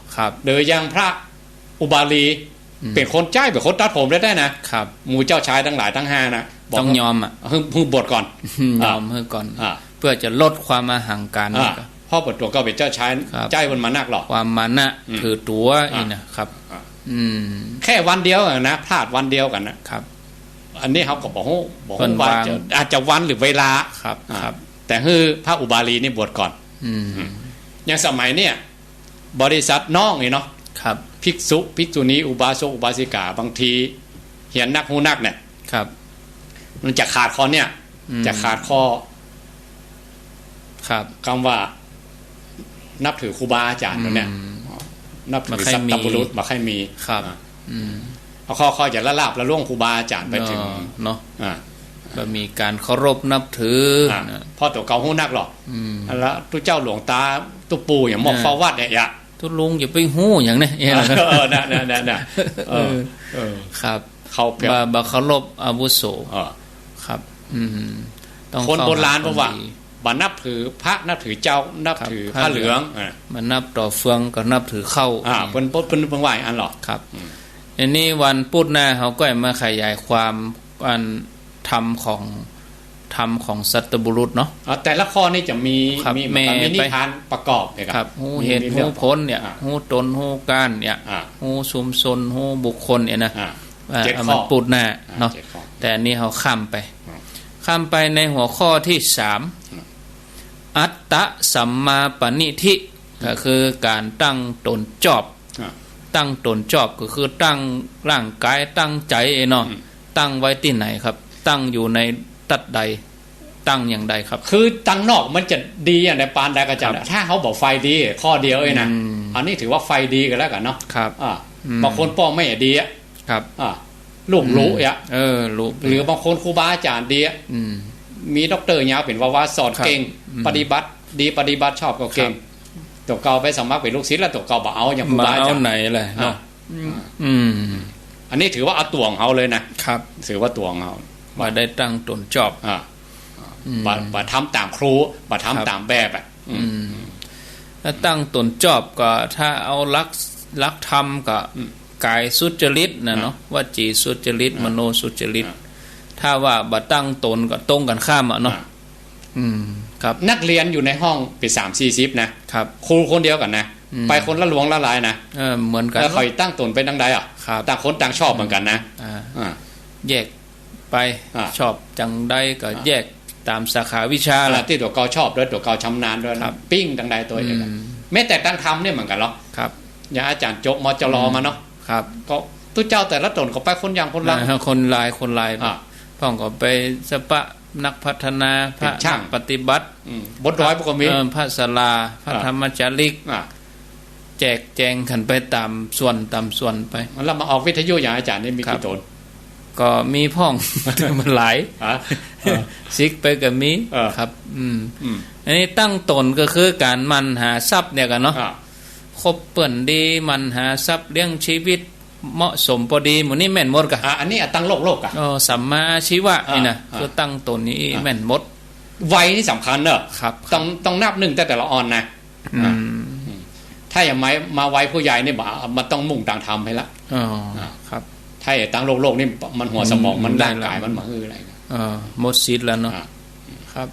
โดยอย่างพระอุบาลีเป็นคนใจเป็นคนตัดผมได้นะครับหมู่เจ้าชายทั้งหลายทั้ง5นะ
ต้องยอม
พึ่งบวชก่อน
ยอมให้ก่อนเพื่อจะลดความอาหังการ
พ่อบทตัวก็เป็นเจ้าชายใจมันมานักหรอก
ความมานะถือตัวอีนะครับ
แค่วันเดียวนะพลาดวันเดียวกันนะครับอันนี้เขาก็บอกว่าอาจจะวันหรือเวลา
ครับ
แต่คือพระอุบาลีนี่บวชก่อนอย่างสมัยเนี่ยบริษัทน้องนี่เนาะภิกษุณีอุบาสกอุบาสิกาบางทีเหียนนักหูนักเนี่ยมันจะขาดข้อเนี่ยจะขาดข้อคำว่านับถือครูบาอาจารย์เนี่ยนับถือสัตตบุรุษมาให้มีเอาข้อจะละลาบละล่วงครูบาอาจารย์ไปถึง
เนาะก็มีการเคารพนับถือ
พ่อตัวเก่าหูนักหรอกแล้วตุเจ้าหลวงตาตุปู่อย่างหมอกฟ้าวัดเนี่ย
ทุลุงอย่าไปหู้อย่างนี้
น่ะ
ครับ
เขา
บาเคารพอาวุโสครับ
ต้องคนโบราณบอกว่าบันนับถือพระนับถือเจ้านับถือพระเหลือง
มันนับต่อเฟืองก็นับถือเข้า
เป็นไหวอันหรอ
ครับอันนี้วันพุธหน้าเขาก็มาขยายความอันธรรมของสัตบุรุษเนาะ
แต่ละข้อนี่จะมีนิทานประกอบเนี่ย
ครับหูเหตุหูพ้นเนี่ยหูตนหูการเนี่ยหูชุมชนหูบุคคลเนี่ยนะมันพุธหน้าเนาะแต่อันนี้เขาข้ามไปในหัวข้อที่3อัตตะสัมมาปณิธิก็คือการตั้งตนจอบก็คือตั้งร่างกายตั้งใจเนาะตั้งไว้ที่ไหนครับตั้งอยู่ในตัดใดตั้งอย่างใดครับ
คือตั้งนอกมันจะดีอย่างในปานใดก็จะถ้าเขาบอกไฟดีข้อเดียวนะอันนี้ถือว่าไฟดีกันแล้วกันเนาะ
ครับ
บางคนป้องไม่ดีอ่ะ
ครับ
ลูกรู้อ่ะ
รู้
หรือบางคนครูบาอาจารย์ดีมีด็อกเตอร์ยาวเป็นวาวาสอนเก่งปฏิบัติ ดีปฏิบัติชอบก็เก่งตัวเก่าไปสมัครเป็นลูกศิษย์แล้วตัวเก่าบ่เอาอย่างครูบาอาจารย์
เอาไหนเลยเนาะ
อันนี้ถือว่าเอาตัวของเขาเลยนะครับถือว่าตัวของเขา
ว่าได้ตั้งตนจอบ
บ่ทำตามครูบ่ทำตามแบบ
ถ้าตั้งตนจอบก็ถ้าเอาลักธรรมก็กายสุจริตนะเนาะวจีสุจริตมโนสุจริตถ้าว่าบ่ตั้งตนก็ตรงกันข้ามอ่ะเนาะครับ
นักเรียนอยู่ในห้องปี3-40นะครับครูคนเดียวกันนะไปคนละหลวงละหลายนะ
เหมือนกัน
แล้วคอยตั้งตนเป็นดังใดต่างคนต่างชอบเหมือนกันนะ
แยกไปชอบจังใดก็แยกตามสาขาวิชาละ
ที่ตัวเก่าชอบด้วยตัวเก่าชำนาญด้วยปิ้งดังใดตัวเองแม้แต่ตั้งธรรมเนี่ยเหมือนกันหรอ
ครับ
อย่างอาจารย์จบมจรมาเนาะ
ครับ
ก็ตู้เจ้าแต่ละตนก็ไปคนอย่างคนละ
คนลายพ่องก็ไปสปะนักพัฒนาพระช่างปฏิบัติ
บทร้อยพวกมี
พระศาลาพระธรรมจาริกแจกแจงขันไปตามส่วนไป
แล้วมาออกวิทยุอย่างอาจารย์นี่มีกี่ตน
ก็มีพ่องมันหลายซิกไปกับมีครับอันนี้ตั้งตนก็คือการมันหาทรัพย์เนี่ยกันเนาะคบเปิ่นดีมันหาทรัพย์เลี้ยงชีวิตเหมาะสมพอดีหมดนี่แม่นหมดกะ
อันนี้ตั้งโลกอ่ะ
สัมมาชีวะนี่นะคือตั้งตนนี้แม่นหมด
วัยนี่สำคัญเนอะต้องนับหนึ่งแต่ละออนนะถ้าอย่างมาวัยผู้ใหญ่นี่มันต้องมุ่งต่างทำให้ละ
ครับ
ถ้าตั้งโลกนี่มันหัวสมองมันร่างกายมันมาคืออะไร
หมดสิทธิ์แล้วเนาะครับ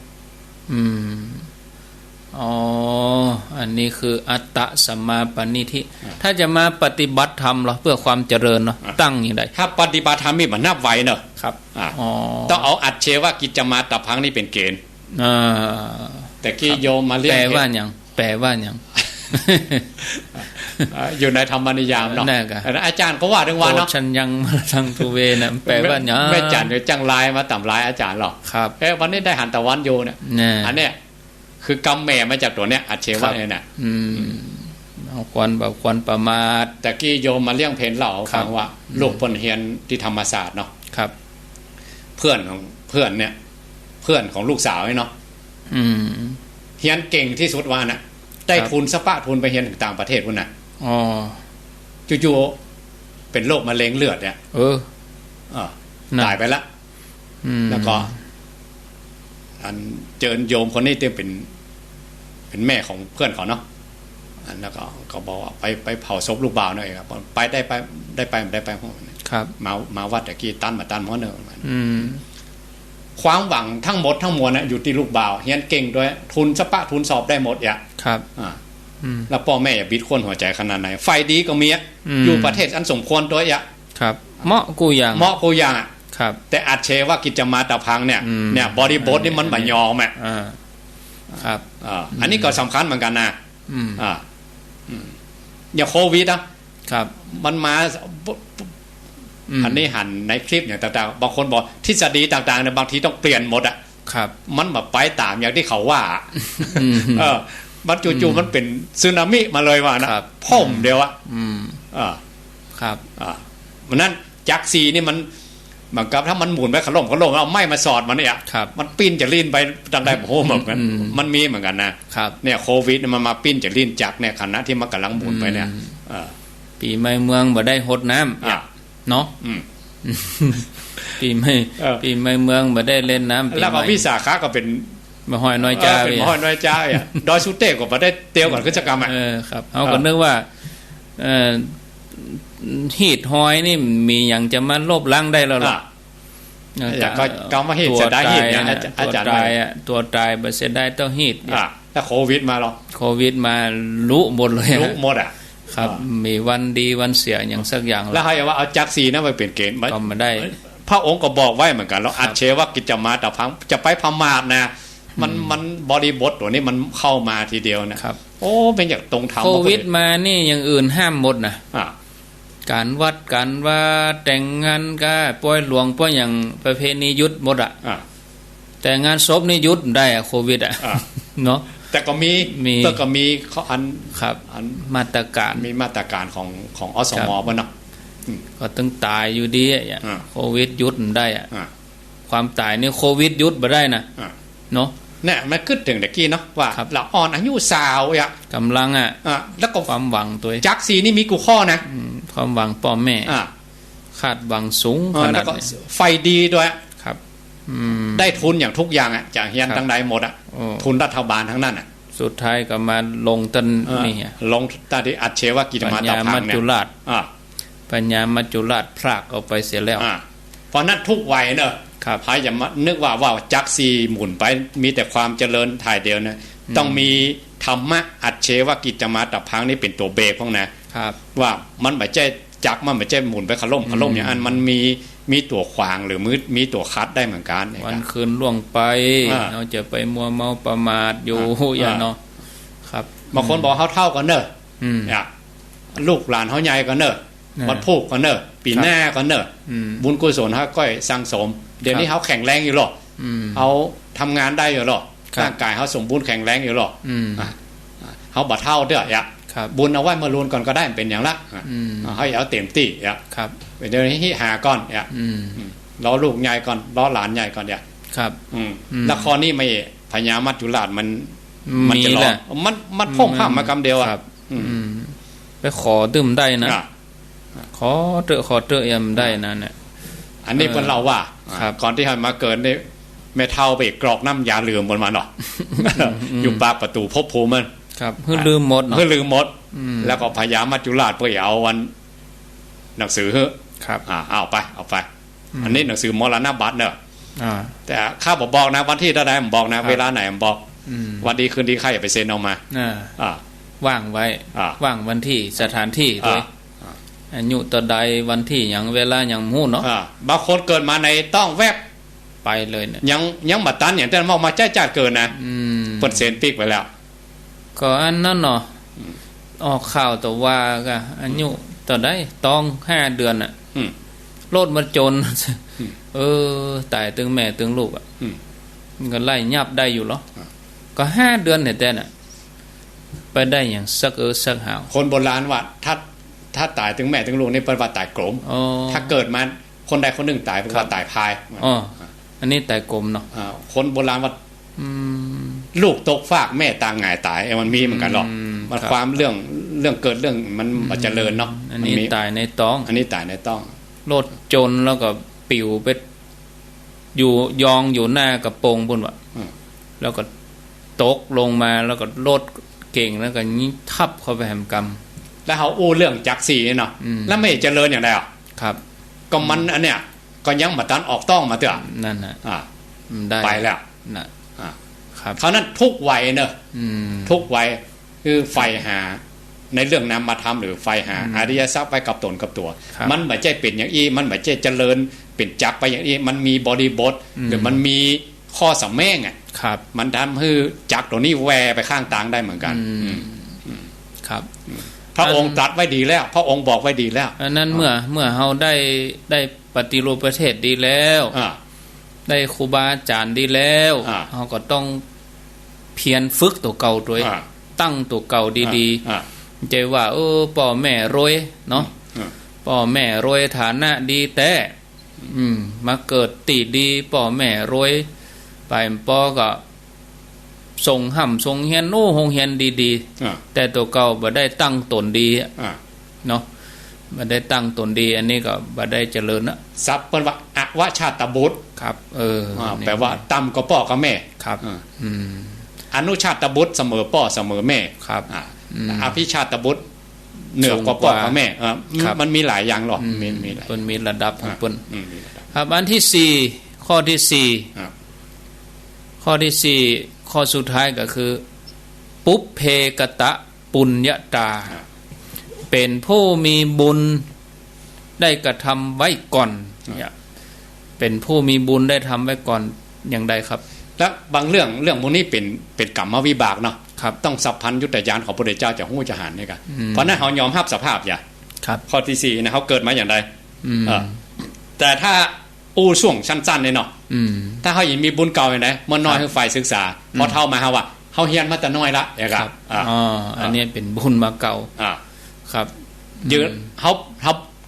อันนี้คืออัตตะสัมมาปณิธิถ้าจะมาปฏิบัติธรรมเหรอเพื่อความเจริญเนาะตั้งอย่างไร
ถ้าปฏิบัติธรรมนี่มันนับไว้เนอะ
ครับ
ต้องเอาอัจเชวกิจมาตพังนี่เป็นเกณฑ์แต่กี้โยมมาเรียก
แปลว่าอย่าง
อยู่ในธรรมนิยามเนาะอาจารย์ก็ว่าทั้งวันเนาะ
ฉันยังทังทุเวนะแปลว่าอย่าง
แม่จันหรือจังลายมาต่ำลายอาจารย์หรอ
ครับ
วันนี้ได้หันตะวันโยเนี่ยอันเนี้ยคือกรรมแม่มาจากตัวเนี้ยอัจเชวะเนี่ยนะ
เอาควันแบบควันประมาท
แต่กี้โยมมาเลี้ยงเพลเหล่าฟังว่าลูกปนเฮียนที่ธรรมศาสตร์เนาะ
ครับ
เพื่อนเนี่ยเพื่อนของลูกสาวเนาะเฮียนเก่งที่สุดว่าน่ะได้ทุนสปะทุนไปเฮียนถึงต่างประเทศพุ่นน่ะจู่ๆเป็นโรคมะเร็งเลือดเนี่ยตายไปละแล้วก็อันเจอโยมคนนี้เต็มเป็นแม่ของเพื่อนเขาเนาะอันแล้วก็เขาบอกว่าไปเผาศพลูกบ่าวหน่อยครับไปได้ไปห้อง
ครับ
มาวัดตะกี้ตั้นหัวเนอความหวังทั้งหมดทั้งมวลนะอยู่ที่ลูกบ่าวเฮียนเก่งด้วยทุนสปะทุนสอบได้หมดอ่ะ
ครับ
แล้วพ่อแม่อย่าบิดคนหัวใจขนาดไหนไฟดีก็มีอยู่ประเทศอันสมควรตัวอ่ะ
ครับเหมาะกูอย่าง
ครับแต่อัดเชว่ากิจมาตะพังเนี่ยบริบทนี่มันไม่ยอมอ่ะ
ครับ
อันนี้ก็สำคัญเหมือนกันนะอย่างโควิดนะครับมันมาอันนี้หันในคลิปอย่างต่างๆบางคนบอกทฤษฎีต่างๆเนี่ยบางทีต้องเปลี่ยนหมดอ่ะ
ครับ
มันแบบไปตามอย่างที่เขาว่ามันจู่ๆมันเป็นสึนามิมาเลยว่านะพ่อมเดียวอ่ะ
ครับ
มันนั่นจักรีนี่มันบางกับถ้ามันหมุนไปขล่มเอาไม้มาสอดมันเนี่ยมันปิ้นจะลิ้นไปทางใดโอ้เหมือนกันมันมีเหมือนกันนะเนี่ยโควิดมันมาปิ้นจะลิ้นจักเนี่ยขณะที่มันกำลังหมุนไปเนี่ย
ปีใหม่เมืองบ่ได้หดน้ำเนาะปีใหม่เมืองบ่ได้เล่นน้ำ
แล้วก็วิสาขะก็เป็น
มหอยน้อยจ้า
เป็นมหอยน้อยจ้าอ่ะดอยสุเทพก็บ่ได้เตียวก่อนกิจกรรมอ่ะ
ครับเอาก็นึกว่าหีดหอยนี่มีอย่างจะมาลบล้างได้แล้วล่ะ
ก็มาหีดจะได้หีดเนี่ยอาจารย์
ตัวตายบ่เสียได้ต้องหีด
ถ้าโควิดมาหรอ
โควิดมาลุหมดเลย
ลุหมดอ่ะ
ครับมีวันดีวันเสียอย่างสักอย่าง
แล้วให้ว่าเอาจักรีนะไปเปลี่ยนเกณฑ์
ก็มาได้
พระองค์ก็บอกไว้เหมือนกันเราอัดเชว่ากิจมาตะพังจะไปพม่านะมันบริบทตัวนี้มันเข้ามาทีเดียวนะครับโอ้เป็นอย่างตรงธรรม
โควิดมานี่อย่างอื่นห้ามหมดนะการวัดการว่าแต่งงานก็ป่วยหลวงป่วยอย่างประเพณียุดหมดอ่ะแต่งานศพนี่ยุดได้อะโควิดอ่ะเนาะ
แต่ก็มีก็มีเขา
ครับมาตรการ
มีมาตรการของอสมป่ะเนาะ
ก็ต้องตายอยู่ดีอ่ะโควิดยุดได้อ่ะความตายนี่โควิดยุดบ่ได้นะเนาะ
เนี่ยมันคิดถึงตะกี้เนาะว่าเราอ่อนอายุสาวอ่ะ
กำลัง
แล้วก็
ความหวังตัว
จักสีนี่มีกูข้อนะ
ความหวังพ่อแม่คาดหวังสูงขนาดนี้
ไฟดีด้วย
ครับ
ได้ทุนอย่างทุกอย่างอ่ะจากเฮียนทั้งใดหมดอ่ะทุนรัฐบาลทั้งนั้นอ่ะ
สุดท้ายก็มาลงตันนี่
ลงตาที่อัดเชว่ากิจมาตาพังเนี่ย
ปัญญามัจจุราชพรากเอาไปเสียแล้ว
เพราะนั้นทุกวัยเนอะพายอย่ามานึกว่าจักซีหมุนไปมีแต่ความเจริญถ่ายเดียวนะต้องมีธรรมะอัดเชว่ากิจมาตาพังนี่เป็นตัวเบรกพ้องนะครับว่ามันไม่ใช่จักมันไม่ใช่หมุนไปขล่มอย่างอันมันมีตัวขวางหรือมีตัวคัดได้เหมือนกัน
วันคืนล่วงไปเราจะไปมัวเมาประมาทอยู่อย่างเนาะครับ
บางคนบอกเท่ากันเนอะลูกหลานเขาใหญ่กันเนอะวัดพูกกันเนอะปีหน้ากันเนอะบุญกุศลเขาก้อยสร้างสมเดี๋ยวนี้เขาแข็งแรงอยู่หรอเขาทำงานได้อยู่หรอร่างกายเขาสมบูรณ์แข็งแรงอยู่หรอเขาบัดเท่าเด้อบุญเอาไว้มาลุนก่อนก็ได้เป็นอย่างละเขาเอาเต็มที่เดี๋ยวนี้หาก่อนล้อลูกใหญ่ก่อนล้อหลานใหญ่ก่อน
ครับ
ละครนี่ไม่พญามัจจุราชมันจะร้องมันพ่งข้ามมากำเดียว
ไปขอดื่มได้นะขอเตอะยังได้นะเนี่ย
อันนี้เป็นเราว่าก่อนที่ให้มาเกิดนี่แม่เท่าไปกรอกน้ำยาลืมบนมาเนาะอยู่ปากประตูภพภูมิมัน
ครับเพื่อลืมหมด
เพื่อลืมหมดแล้วก็พญามัจจุราชไปเอาวันหนังสือ
ครับ
เอาไปอันนี้หนังสือมรณบัตรเนอะแต่ข้าบอกนะวันที่เท่าไหร่ผมบอกนะเวลาไหนผมบอกวันดีคืนดีใครอย่าไปเซ็นออกมา
ว่างไว้ว่างวันที่สถานที่ด้วยอายุต่อใดวันที่อย่างเวลาอย่างหู้เนาะ
บางคนเกิดมาในต้องแวบ
ไปเลยเนี่ย
ยังบัดตันอย่างแต่มองมาจ้าเกินนะเปิดเซ็นปิกไปแล้ว
ก็อันนั้นเนาะออกข่าวแต่ว่าก็อายุต่อได้ต้อง5 เดือนอ่ะโลดมาจนตายตึงแม่ตึงลูกอ่ะมันก็ไล่ยับได้อยู่หรอก็5 เดือนเนี่ยแต่น่ะไปได้อย่างสักหาว
คนโบราณว่าถ้าตายตึงแม่ตึงลูกนี่เป็นว่าตายกลมถ้าเกิดมาคนใดคนหนึ่งตายเป็นว่าตายพาย
อันนี้ตายกลมเนาะ
คนโบราณว่าลูกตกฟากแม่ตางหงายตายมันมีเหมือนกันหรอกมันความเรื่องเกิดเรื่องมันเจริญเนาะ
อันนี้ตายในต้อง
อันนี้ตายในต้อง
โลดจนแล้วก็ปิวไปอยู่ยองอยู่หน้ากระโปรงบนวะแล้วก็ตกลงมาแล้วก็โลดเก่งแล้วก็นี้ทับเข้าไปแหมกรรม
แล้วเขาอู้เรื่องจักสีเนาะแล้วไม่เจริญอย่างไรอ่ะ
ครับ
ก็มันอันเนี้ยก็ยังมาตันออกต้องมาเถอะ
นั่นนะได้
ไปแล้ว
ครับ
เขานั้นทุกวัยเนอะทุกวัยคือไฟหาในเรื่องนามธรรมหรือไฟหาอริยทรัพย์ไว้กับตนกับตัวมันไม่ใช่เป็นอย่างอี้มันไม่ใช่เจริญเป็นจักไปอย่างอี้มันมีบริบทหรือมันมีข้อสำแม่งอ่ะมันทำให้จักตัวนี้แวไปข้างต่างได้เหมือนกัน
ครับ
พระองค์ตรัสไว้ดีแล้วพระองค์บอกไว้ดีแล้ว
อันนั้นเมื่อเราได้ปฏิรูปประเทศดีแล้วได้ครูบาอาจารย์ดีแล้วเราก็ต้องเพียรฝึกตัวเก่าด้วยตั้งตัวเก่าดีๆใจว่าพ่อแม่รวยเนาะพ่อแม่รวยฐานะดีแต่มาเกิดตีดีพ่อแม่รวยไปพ่อก็ส่งห่ำส่งเฮียนโรงเฮียนดีๆแต่ตัวเก่าบ่ได้ตั้งตนดีเนาะบ่ได้ตั้งตนดีอันนี้ก็บ่ได้เจริญนะ
ศัพท์เปิ้นว่าอวชาตบุตร
ครับ
แปลว่าต่ำกว่าพ่อกับแม่
ครับ
อนุชาตบุตรเสมอพ่อเสมอแม่
ครับ
อภิชาตบุตรเหนือกว่าพ่อกับแม่มันมีหลายอย่างหรอกมีหลาย
มีระดับของเปิ้นครับอันที่4ข้อที่4ข้อที่4ข้อสุดท้ายก็คือปุพเพกตะปุญญาตาเป็นผู้มีบุญได้กระทำไว้ก่อนเป็นผู้มีบุญได้ทำไว้ก่อนอย่างใดครับ
แล้วบางเรื่องพวกนี้เป็นกรรมวิบากเนาะต้องสัพพัญยุตยานของพระพุทธเจ้าจะหู้จะหานนี่กันเพราะนั้นเขายอมรับสภาพอย่าข้อที่4นะเขาเกิดมาอย่างไรแต่ถ้าอู้ช่วงสั้นๆเนี่ยเนาะถ้าเขายังมีบุญเก่าอย่างไรเมื่อน้อยคือฝ่ายศึกษาพอเท่ามาเขาว่าเขาเฮียนมาแต่น้อยละอย่างครับ
อันนี้เป็นบุญมาเก่าครับ
ยืนเขา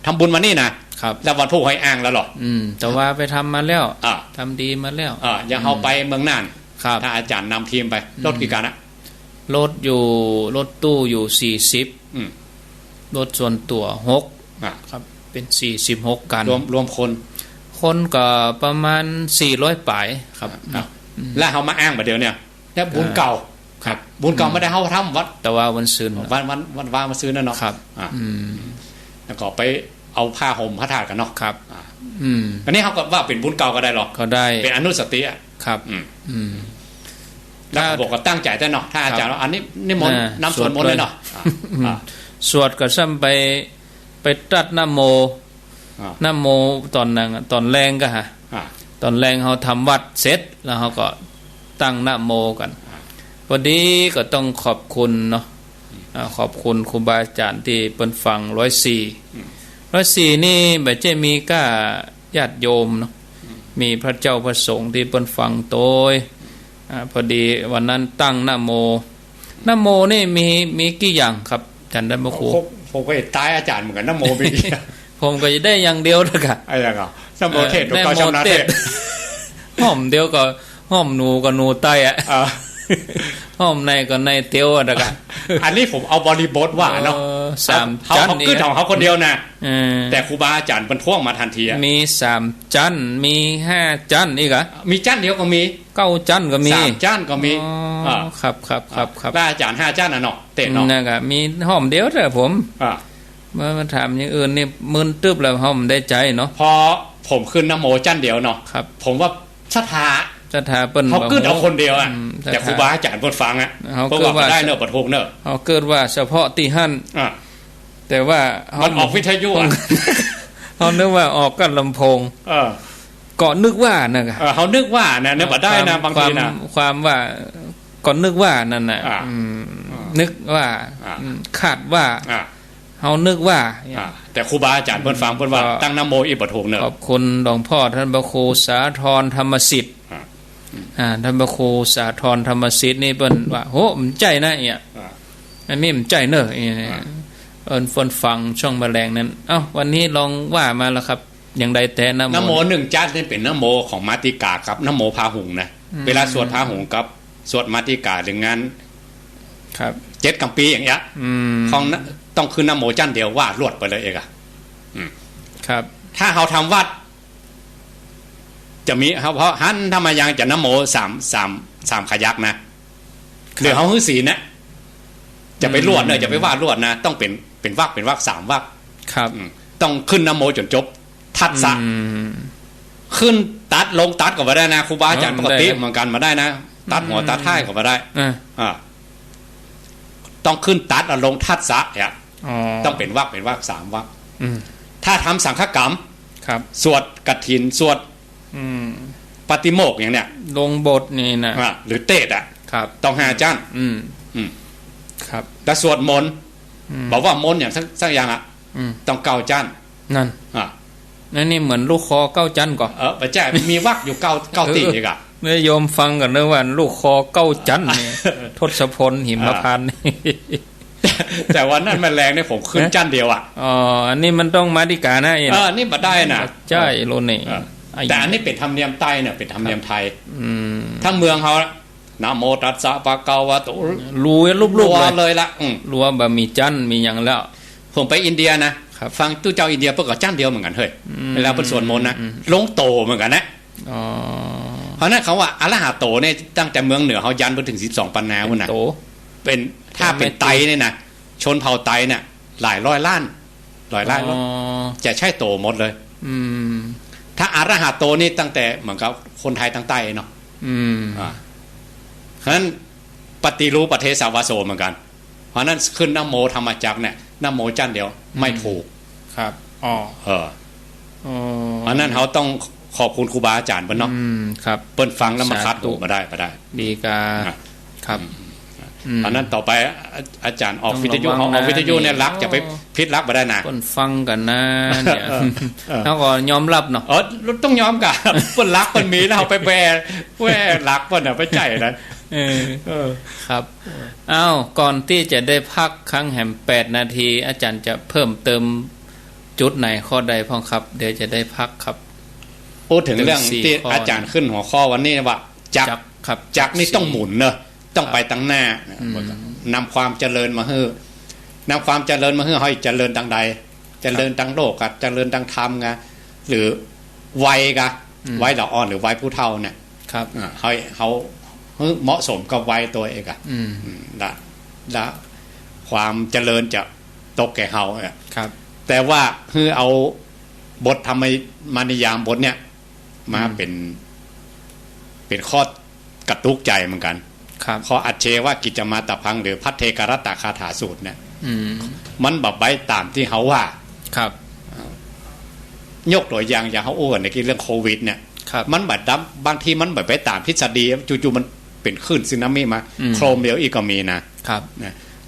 ทำบุญมานี่นะครับแล้ววันผู้ให้อ้างแล้วหรอ
แต่ว่าไปทำมาแล้วทำดีมาแล้ว
ยังเขาไปเมืองน่าน
ครับ
ถ้าอาจารย์นำทีมไปรถกี่คันอะ
รถตู้อยู่40รถส่วนตัว6ครับเป็น46กัน
รวม
คนก็ประมาณ400ปลายครับ
แล้วเฮามาอ้างบัดเดียวเนี่ยแล้วบุญเก่า
ครับ
บุญเก่าไม่ได้เฮาทำวัด
แต่ว่าวันซืน
วันว่ามาซื้อนั่นเนาะ
ครับ
แล้วก็ไปเอาผ้าห่มพระธาตุกันเนาะ
ครับ
อันนี้เขาก็ว่าเป็นบุญเก่าก็ได้หรอ
ก็ได้
เป็นอนุสติอ่ะ
ครับ
แล้วบอกก็ตั้งใจแต่เนาะถ้าอาจารย์ว่าอันนี้นิมนต์นำสวดมนต์เลยเนาะ
สวดก็ซ้ำไปตัดนะโมตอนนั้นตอนแรงก็ฮะตอนแรงเขาทำวัดเสร็จแล้วเขาก็ตั้งนะโมกันพอดีก็ต้องขอบคุณเนาะขอบคุณครูบาอาจารย์ที่เปิ้นฟัง104นี่แบบจะมีก้าญาติโยมเนาะมีพระเจ้าพระสงฆ์ที่เปิ้นฟังโตยพอดีวันนั้นตั้งนะโมนี่มีกี่อย่างครับอาจารย์ได้บ่ครู
ผมก็ตายอาจารย์เหมือนกันนะโมมี
ผมก็จะได้อย่างเดียวเท่ากัน
อะไรกันนะโมเทศก็ชำนาญเทศ
ห้อมเดียวก็ห้อมหนูก็หนูไตอ่ะห้อมในก็ในเตียวอะกัน
อันนี้ผมเอาบริบทว่าเนาะ
3จัน
นี่เขาคนเดียวนะแต่ครูบาอาจารย์บรรท่วงมาทันที
มี3จันมี5จันอีกอ่ะ
มีจันเดียวก็มี
9จันก็มี
3จันก็มี
ครับ
แล้วอาจารย์5จันน่ะเนาะเตะเนาะ
นั่นก็มีห้อมเดียวแต่ผมเมื่อมาถามอย่างอื่นนี่มึนตึ๊บแล้วห้อมได้ใจเนาะ
พอผมขึ้นนะโมจันเดียวเนาะผมว่าศรัทธา
เปิ้น
เขาเกิดเอาคนเดียวอ่ะแต่ครูบาอาจารย์เพิ่นฟังอ่ะเขาเกิดว่าได้เนอะปฐมเนอะ
เขาเกิดว่าเฉพาะที่หั่นแต่ว่า
มันออกวิทยุอ่ะ
เขานึกว่าออกกันลำโพงก็นึกว่านะ
เขานึกว่านะเนี่ยบ่ได้นะบางทีนะ
ความว่าก็นึกว่านั่นน่ะนึกว่าคาดว่าเขานึกว่า
แต่ครูบาอาจารย์เพิ่นฟังเพิ่นว่าตั้งนะโมอีปฐมเนอะ
ขอบคุณหลวงพ่อท่านพระครูสาธรธรรมสิทธิ์ท่านพระครูสาธรธรรมสิทธิ์นี่เปิ้นว่าโหมันใจนะเนี่ยอันนี้มันใจเนอะฝนฟังช่องแมลงนั้นเอ้าวันนี้ลองว่ามาแล้วครับอย่างใดแต่นะ
โม1จัดนี่เป็นนะโมของมาติกาครับนะโมพาหุงนะเวลาสวดพาหุงกับสวดมาติกาหรืองาน
ครับ
7กำปีอย่างเงี้ยของต้องคือนะโมจันเดียวว่ารวดไปเลยเองอ่ะ
ครับ
ถ้าเราทำวัดจะมีเพราะหันธรรมยังจะนะโม3ขยักนะเดี๋ยวเขาฮื้อศีลนะจะไปรวดเนี่ยจะไปว่ารวดนะต้องเป็นวรรค3วรรค
ครับ
ต้องขึ้นนะโมจนจบทัดสะขึ้นตัดลงตัดก็มาได้นะครูบาอาจารย์ปกติเหมือนกันมาได้นะตัดหัวตัดท้ายก็มาได้ต้องขึ้นตัดลงทัดสะเนี่ยต้องเป็นวรรค3วรรคถ้าทำสังฆกรรมสวดกฐินสวดปฏิโมกข์อย่างเนี้ย
ลงบทนี่นะ
หรือเตศอ่ะต้อง5จั่น
ครับ
แต่สวดมนต์บอกว่ามนต์อย่างสักอย่างอ่ะต้อง9จั่น
นั่นนั่นนี่เหมือนลูกคอ9จั่นก่อน
ประแจมีวรรคอยู่9ตีอีกอ่ะ
เมื่อโยมฟังกันเรื่องว่าลูกคอ9จั่นนี่ทศพลหิมพานต์
แต่วันนั้นมันแรงเนี่ยผมขึ้นจั่นเดียวอ่ะ
อันนี้มันต้องมาดิกานะ
นี่มาได้นะ
ใช่โลนี่
แต่อันนี้เป็นธรรมเนียมใต้เนี่ยเป็นธรรมเนียมไทยถ้าเมืองเขานะโมตัสสะภะคะวะโต
รู้รูป
เลยละ
รู้ว่าบะมีจั่นมีอย่างแล้ว
ผมไปอินเดียนะฟังตู้เจ้าอินเดียเพิ่นก็จั่นเดียวเหมือนกันเฮ้ยเวลาเพิ่นสวดมนต์นะลงโตเหมือนกันนะเพราะนั้นเขาว่าอรหัตโตเนี่ยตั้งแต่เมืองเหนือเขายันไปถึง12ปันนาพุ่นน่ะเป็นถ้าเป็นไตเนี่ยนะชนเผ่าไตเนี่ยหลายร้อยล้านจะใช่โตหมดเลยถ้าอรหัตโตนี่ตั้งแต่เหมือนกับคนไทยตั้งใต้เนาะเพราะฉะนั้นปฏิรูปประเทศสาวาโสเหมือนกันเพราะนั้นขึ้นนะโมธรรมจักรเนี่ยนะโมจั่นเดียวไม่ถูก
ครับ
เพราะนั้นเขาต้องขอบคุณครูบาอาจารย์เปิ้นเนาะ
ครับ
เปิ้นฟังแล้วมาคัดถูกมาได้
ดีกาครับ
อันนั้นต่อไปอาจารย์ออกวิทยุเนี่ยรักจะไปพิษรักมาได้นะ
คนฟังกันนะเนี่ยแล้วก็ยอมรับเนาะ
ต้องยอมกันคนรักคนมีแล้วเอาไปแหวรักคนเนี่ยไปใจนะ
ครับอ้าวก่อนที่จะได้พักครั้งแหม8 นาทีอาจารย์จะเพิ่มเติมจุดไหนข้อใดพ้องครับเดี๋ยวจะได้พักครับ
พูดถึงเรื่องที่อาจารย์ขึ้นหัวข้อวันนี้ว่าจัก
ครับ
จักรนี่ต้องหมุนเนอะต้องไปตั้งหน้า นำความเจริญมาให้นำความเจริญมาให้เจริญดังใดเจริญดังโลกกับเจริญดังธรรมไงหรือวัยกะวัยละอ่อนหรือวัยผู้เฒ่าเนี่ย
ครับ
เขาเหมาะสมกับวัยตัวเองอะละความเจริญจะตกแก่เฮา
ครับ
แต่ว่าคือเอาบทธรรมนิยามบทเนี่ยมาเป็นข้อกระตุกใจเหมือนกันข้ออัจเชว่ากิจมาตพังหรือพัทเทกรัตตคาถาสูตรเนี่ยมันแบบใบตามที่เขาว่า
ครับ
ยกตัวอย่างเขาอ้วนในเรื่องโควิดเนี่ยมันแบบบางทีมันแบบไปตามทฤษฎีจู่ๆมันเป็นคลื่นสึนามิมาโครมเดียวอีกก็มีนะครับ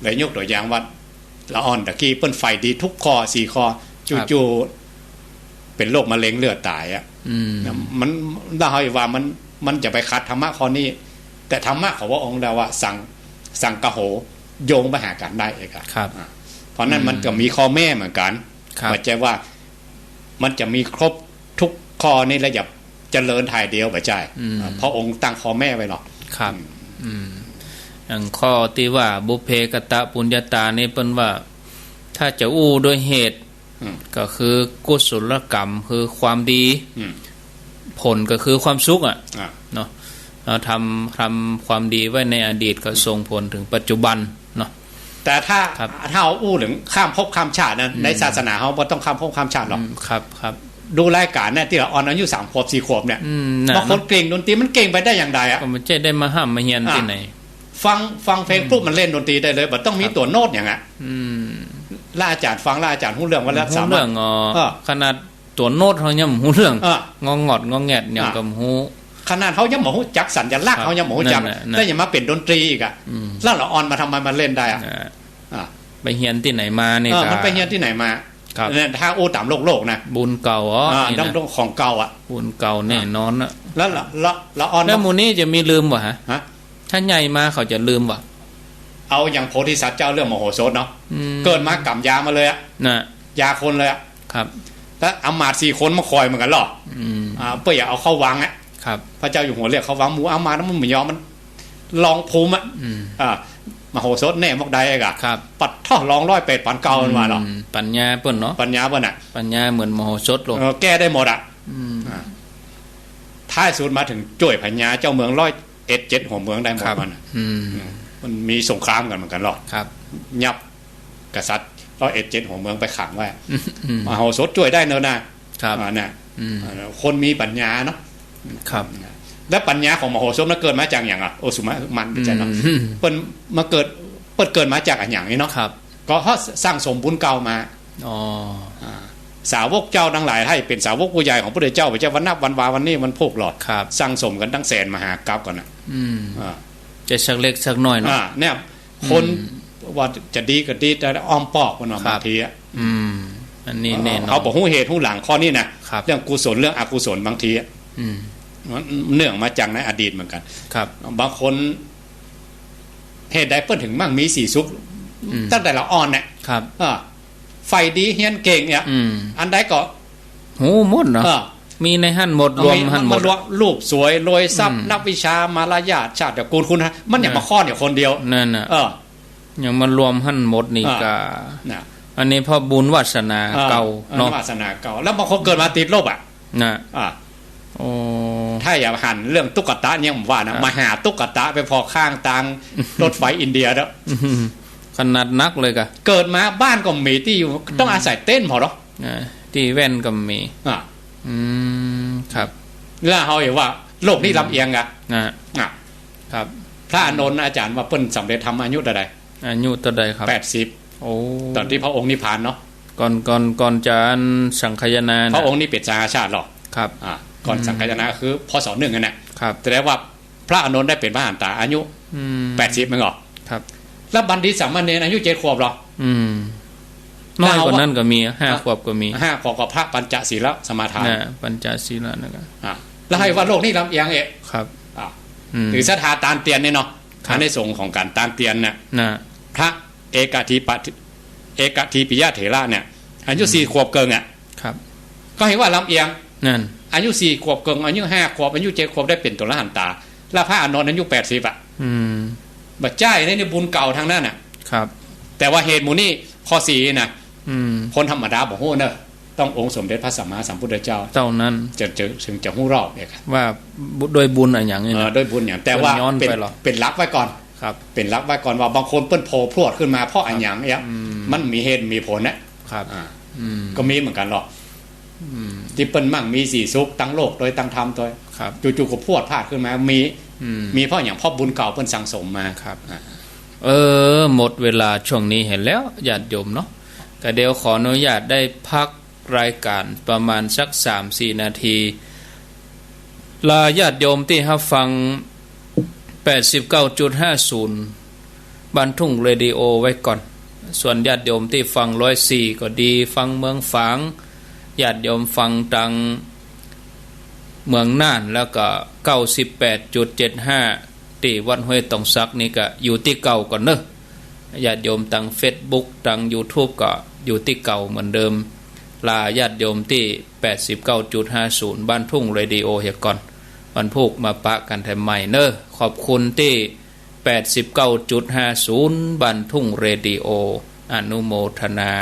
เลยยกตัวอย่างว่าละอ่อนตะกี้เปิ้นไฟดีทุกคอ4คอจู่ๆเป็นโรคมะเร็งเลือดตายอ่ะมันได้ว่ามันจะไปคัดธรรมะข้อนี้แต่ธรรมะของพระองค์เราว่าสั่งกะโหโยงไปหากันได้เอง
ครับ
เพราะนั้นมันก็มีข้อแม่เหมือนกันว่าใจว่ามันจะมีครบทุกข้อนี่แล้วอย่าเจริญถ่ายเดียวไปใจพระองค์ตั้งข้อแม่ไว้หรอก
ครับอย่างข้อที่ว่าบุพเพกตปุญญาตานี่เป็นว่าถ้าจะอู้โดยเหตุก็คือกุศลกรรมคือความดีผลก็คือความสุขเนาะเราทำความดีไว้ในอดีตก็ส่งผลถึงปัจจุบันเนาะ
แต่ถ้าเอาอู้ถึงข้ามภพข้ามชาตินั้นในศาสนาเขาไม่ต้องข้ามภพข้ามชาติหรอก
ครับ
ดูรายการเนี่ยที่เราอ่อนอายุ3 ขวบ 4 ขวบเนี่ยบางคนเก่งดนตรีมันเก่งไปได้อย่างใดอ่ะ
ก็มันจะได้มาห้ามมาเฮียนที่ไหน
ฟังเพลงปุ๊บมันเล่นดนตรีได้เลยแบบต้องมีตัวโน้ตอย่างอ่ะล่าอาจารย์ฟังล่าอาจารย์หู้เรื่องวันละ3
เรื่องขนาดตัวโน้ตเขายังหู้เรื่องงองอดงอแงดอย่างกับหู
ขนาดเขายังหมอจักสัญญลักษณ์เขายังหมอจักแต่ยังมาเป็นดนตรีอีกอ่ะแล้วเราอ่อนมาทำไมมาเล่นได้อ่ะ
ไปเฮียนที่ไหนมานี่
มันไปเฮียนที่ไหนมาเนี่ยถ้าโอ้ตามโลกนะ
บุญเก่า
ต้องของเก่าอ่ะ
บุญเก่าแน่นอนอ่ะ
แล้วเราอ่อน
แล้วมูนี่จะมีลืมวะฮะถ้าใหญ่มาเขาจะลืมวะ
เอาอย่างโพธิสัตว์เจ้าเรื่องมโหสถเนาะเกิดมากำยามาเลยอ่ะยาคนเลยอ่ะ
ครับ
แล้วอมาตย์4 คนมาคอยเหมือนกันหรอเพื่ออย่าเอาเข้าวังอ่ะพระเจ้าอยู่หัวเรียกเขาวังหมูเอามาแล้วมันไม่ยอมมันลองภูมิอ่ะมโหสถแน่มกใดเอกะปัดท่อลอง108 ปันเก่ามาหรอ
ปัญญาเปิ้นเนาะ
ปัญญาเปิ้นอ่ะ
ปัญญาเหมือนมโหสถลง
แก้ได้หมดอ่ะท้ายสุดมาถึงจ่วยปัญญาเจ้าเมือง107หัวเมืองได้หมดมันมีสงครามกันเหมือนกันหรอยับกษัตริย์107หัวเมืองไปขังไว้มโหสถจ่วยได้เนอะนะครับเนี่ยคนมีปัญญาเนาะ
ครับ
และปัญญาของมโหสถมันเกิดมาจากอย่างโอสุมามันใช่เนาะเปิ้นมาเกิดมาจากอย่างนี้เนาะก็เขาสร้างสมบุญเก่ามาสาวกเจ้าทั้งหลายให้เป็นสาวกผู้ใหญ่ของพระพุทธเจ้าพระเจ้าวันนับวันวาวันนี้มันพกหลอดสร้างสมกันตั้งแสนมหากราฟก่อนนะ
จะสักเล็กสักน้อยเนาะ
เนี่ยคนว่าจะดีก็ดีแต่อ้อมปอกมันบางที
อันนี้แน่นอน
เขาบอกหูเหตุหูหลังข้อนี้นะเรื่องกุศลเรื่องอกุศลบางทีเนื่องมาจากในอดีตเหมือนกันบางคนเหตุใดเปิ้ลถึงมั่งมี4 สุขตั้งแต่เราอ่อนเนี่ยไฟดีเฮียนเก่งเนี่ยอันใดก็
หูหมดเนาะมีในหั่นหมดรวมหั่นหมด
รูปสวยรวยทรัพย์นักวิชามารยาทชาติตระกูลคุณมันอย่างมาข้อเนี่ยคนเดียว
นั่นน่ะอย่างมันรวมหั่นหมดนี่ก็อันนี้พอบุญวาสนาเก่า
เนาะวาสนาเก่าแล้วบางคนเกิดมาติดโรคอ่ะถ้าอย่าหันเรื่องตุ๊กตาเนี่ยผมว่านะมาหาตุ๊กตาไปพอข้างทางรถไฟอินเดียแล้ว
ขนาดนักเลยกะ
เกิดมาบ้านก็มีที่อยู่ต้องอาศัยเต้นพอหรอ
ที่แว่นก็มีครับ
แล้วเขาเห็นว่าโลกนี้ลำเอียงอ่ะ
ครับ
พระอานนท์อาจารย์ว่าเปิ้ลสำเร็จทำอายุเท่าใด
อายุเท่าใดครับ
80โอ้ตอนที่พระองค์นิพพานเนาะ
ก่อนจะสังคายนา
พระองค์นี่เป็นชาชาติหรอ
ครับ
ก่อนสังคายนาคือพศ1นั่นแหละแสดงว่าพระอานนท์ได้เป็นพระอรหันตาอายุ80มั้งหรอ
ครับ
แล้วบัณฑิตสามเณรอายุ7 ขวบหรอ
น้อยกว่านั้นก็มี5 ขวบก็มี
5 ขวบกับพระปัญจศีลสมาทาน
ปัญจศีลนะครับ
แล้วให้ว่าโลกนี้ลำเอียง
ครับ
หรือศรัทธาตามเตียนเนี่ยเนาะในสงฆ์ของการตามเตียนเนี่ยพระเอกทีปิยะเถระเนี่ยอายุ4 ขวบเกิงก็เห็นว่าลำเอียง
นั่น
อายุ4 ขวบเกิงอายุ5 ขวบอายุ7 ขวบได้เป็นตัวละหันตา แล้วพระอานนท์นั้นอายุ80อ่ะบัดใจนี่บุญเก่าทางนั้นน่ะ
ครับ
แต่ว่าเหตุหมู่นี้ข้อ4น่ะคนธรรมดาบ่ฮู้เด้อต้ององค์สมเด็จพระสัมมาสัมพุทธเจ้า
เท่านั้น
จะถึงจะฮู้รอบเนี่ย
ว่าโดยบุญอะไรอย่างนี้
โดยบุญอย่างแต่ว่าเป็นลักไว้ก่อน
ครับ
เป็นลักไว้ก่อนว่าบางคนเปิ้นโผล่พรวดขึ้นมาเพราะอันหยังเนี่ยมันมีเหตุมีผลนะครับก็มีเหมือนกันหรอกที่เปิ้นมั่งมีสีสุขตั้งโลกโดยตั้งธรรมโดยจู่ๆก็พรวดพลาดขึ้นมามีเพราะอย่างพ่อบุญเก่าเปิ้นสั่งสมมา
ครับหมดเวลาช่วงนี้เห็นแล้วญาติโยมเนาะก็เดี๋ยวขออนุญาตได้พักรายการประมาณสัก 3-4 นาทีลาญาติโยมที่รับฟัง 89.50 บ้านทุ่งเรดิโอไว้ก่อนส่วนญาติโยมที่ฟัง104ก็ดีฟังเมืองฝางญาติโยมฟังตังเมืองน่านแล้วก็ 98.75 ที่วัดห้วยตองซักนี่ก็อยู่ที่เก่าก่อนเนอะญาติโยมตัง Facebook ตัง YouTube ก็อยู่ที่เก่าเหมือนเดิมลาญาติโยมที่ 89.50 บ้านทุ่งเรดิโอเฮียก่อนวันพุธมาปะกันแถมใหม่เนอะขอบคุณที่ 89.50 บ้านทุ่งเรดิโออนุโมทนา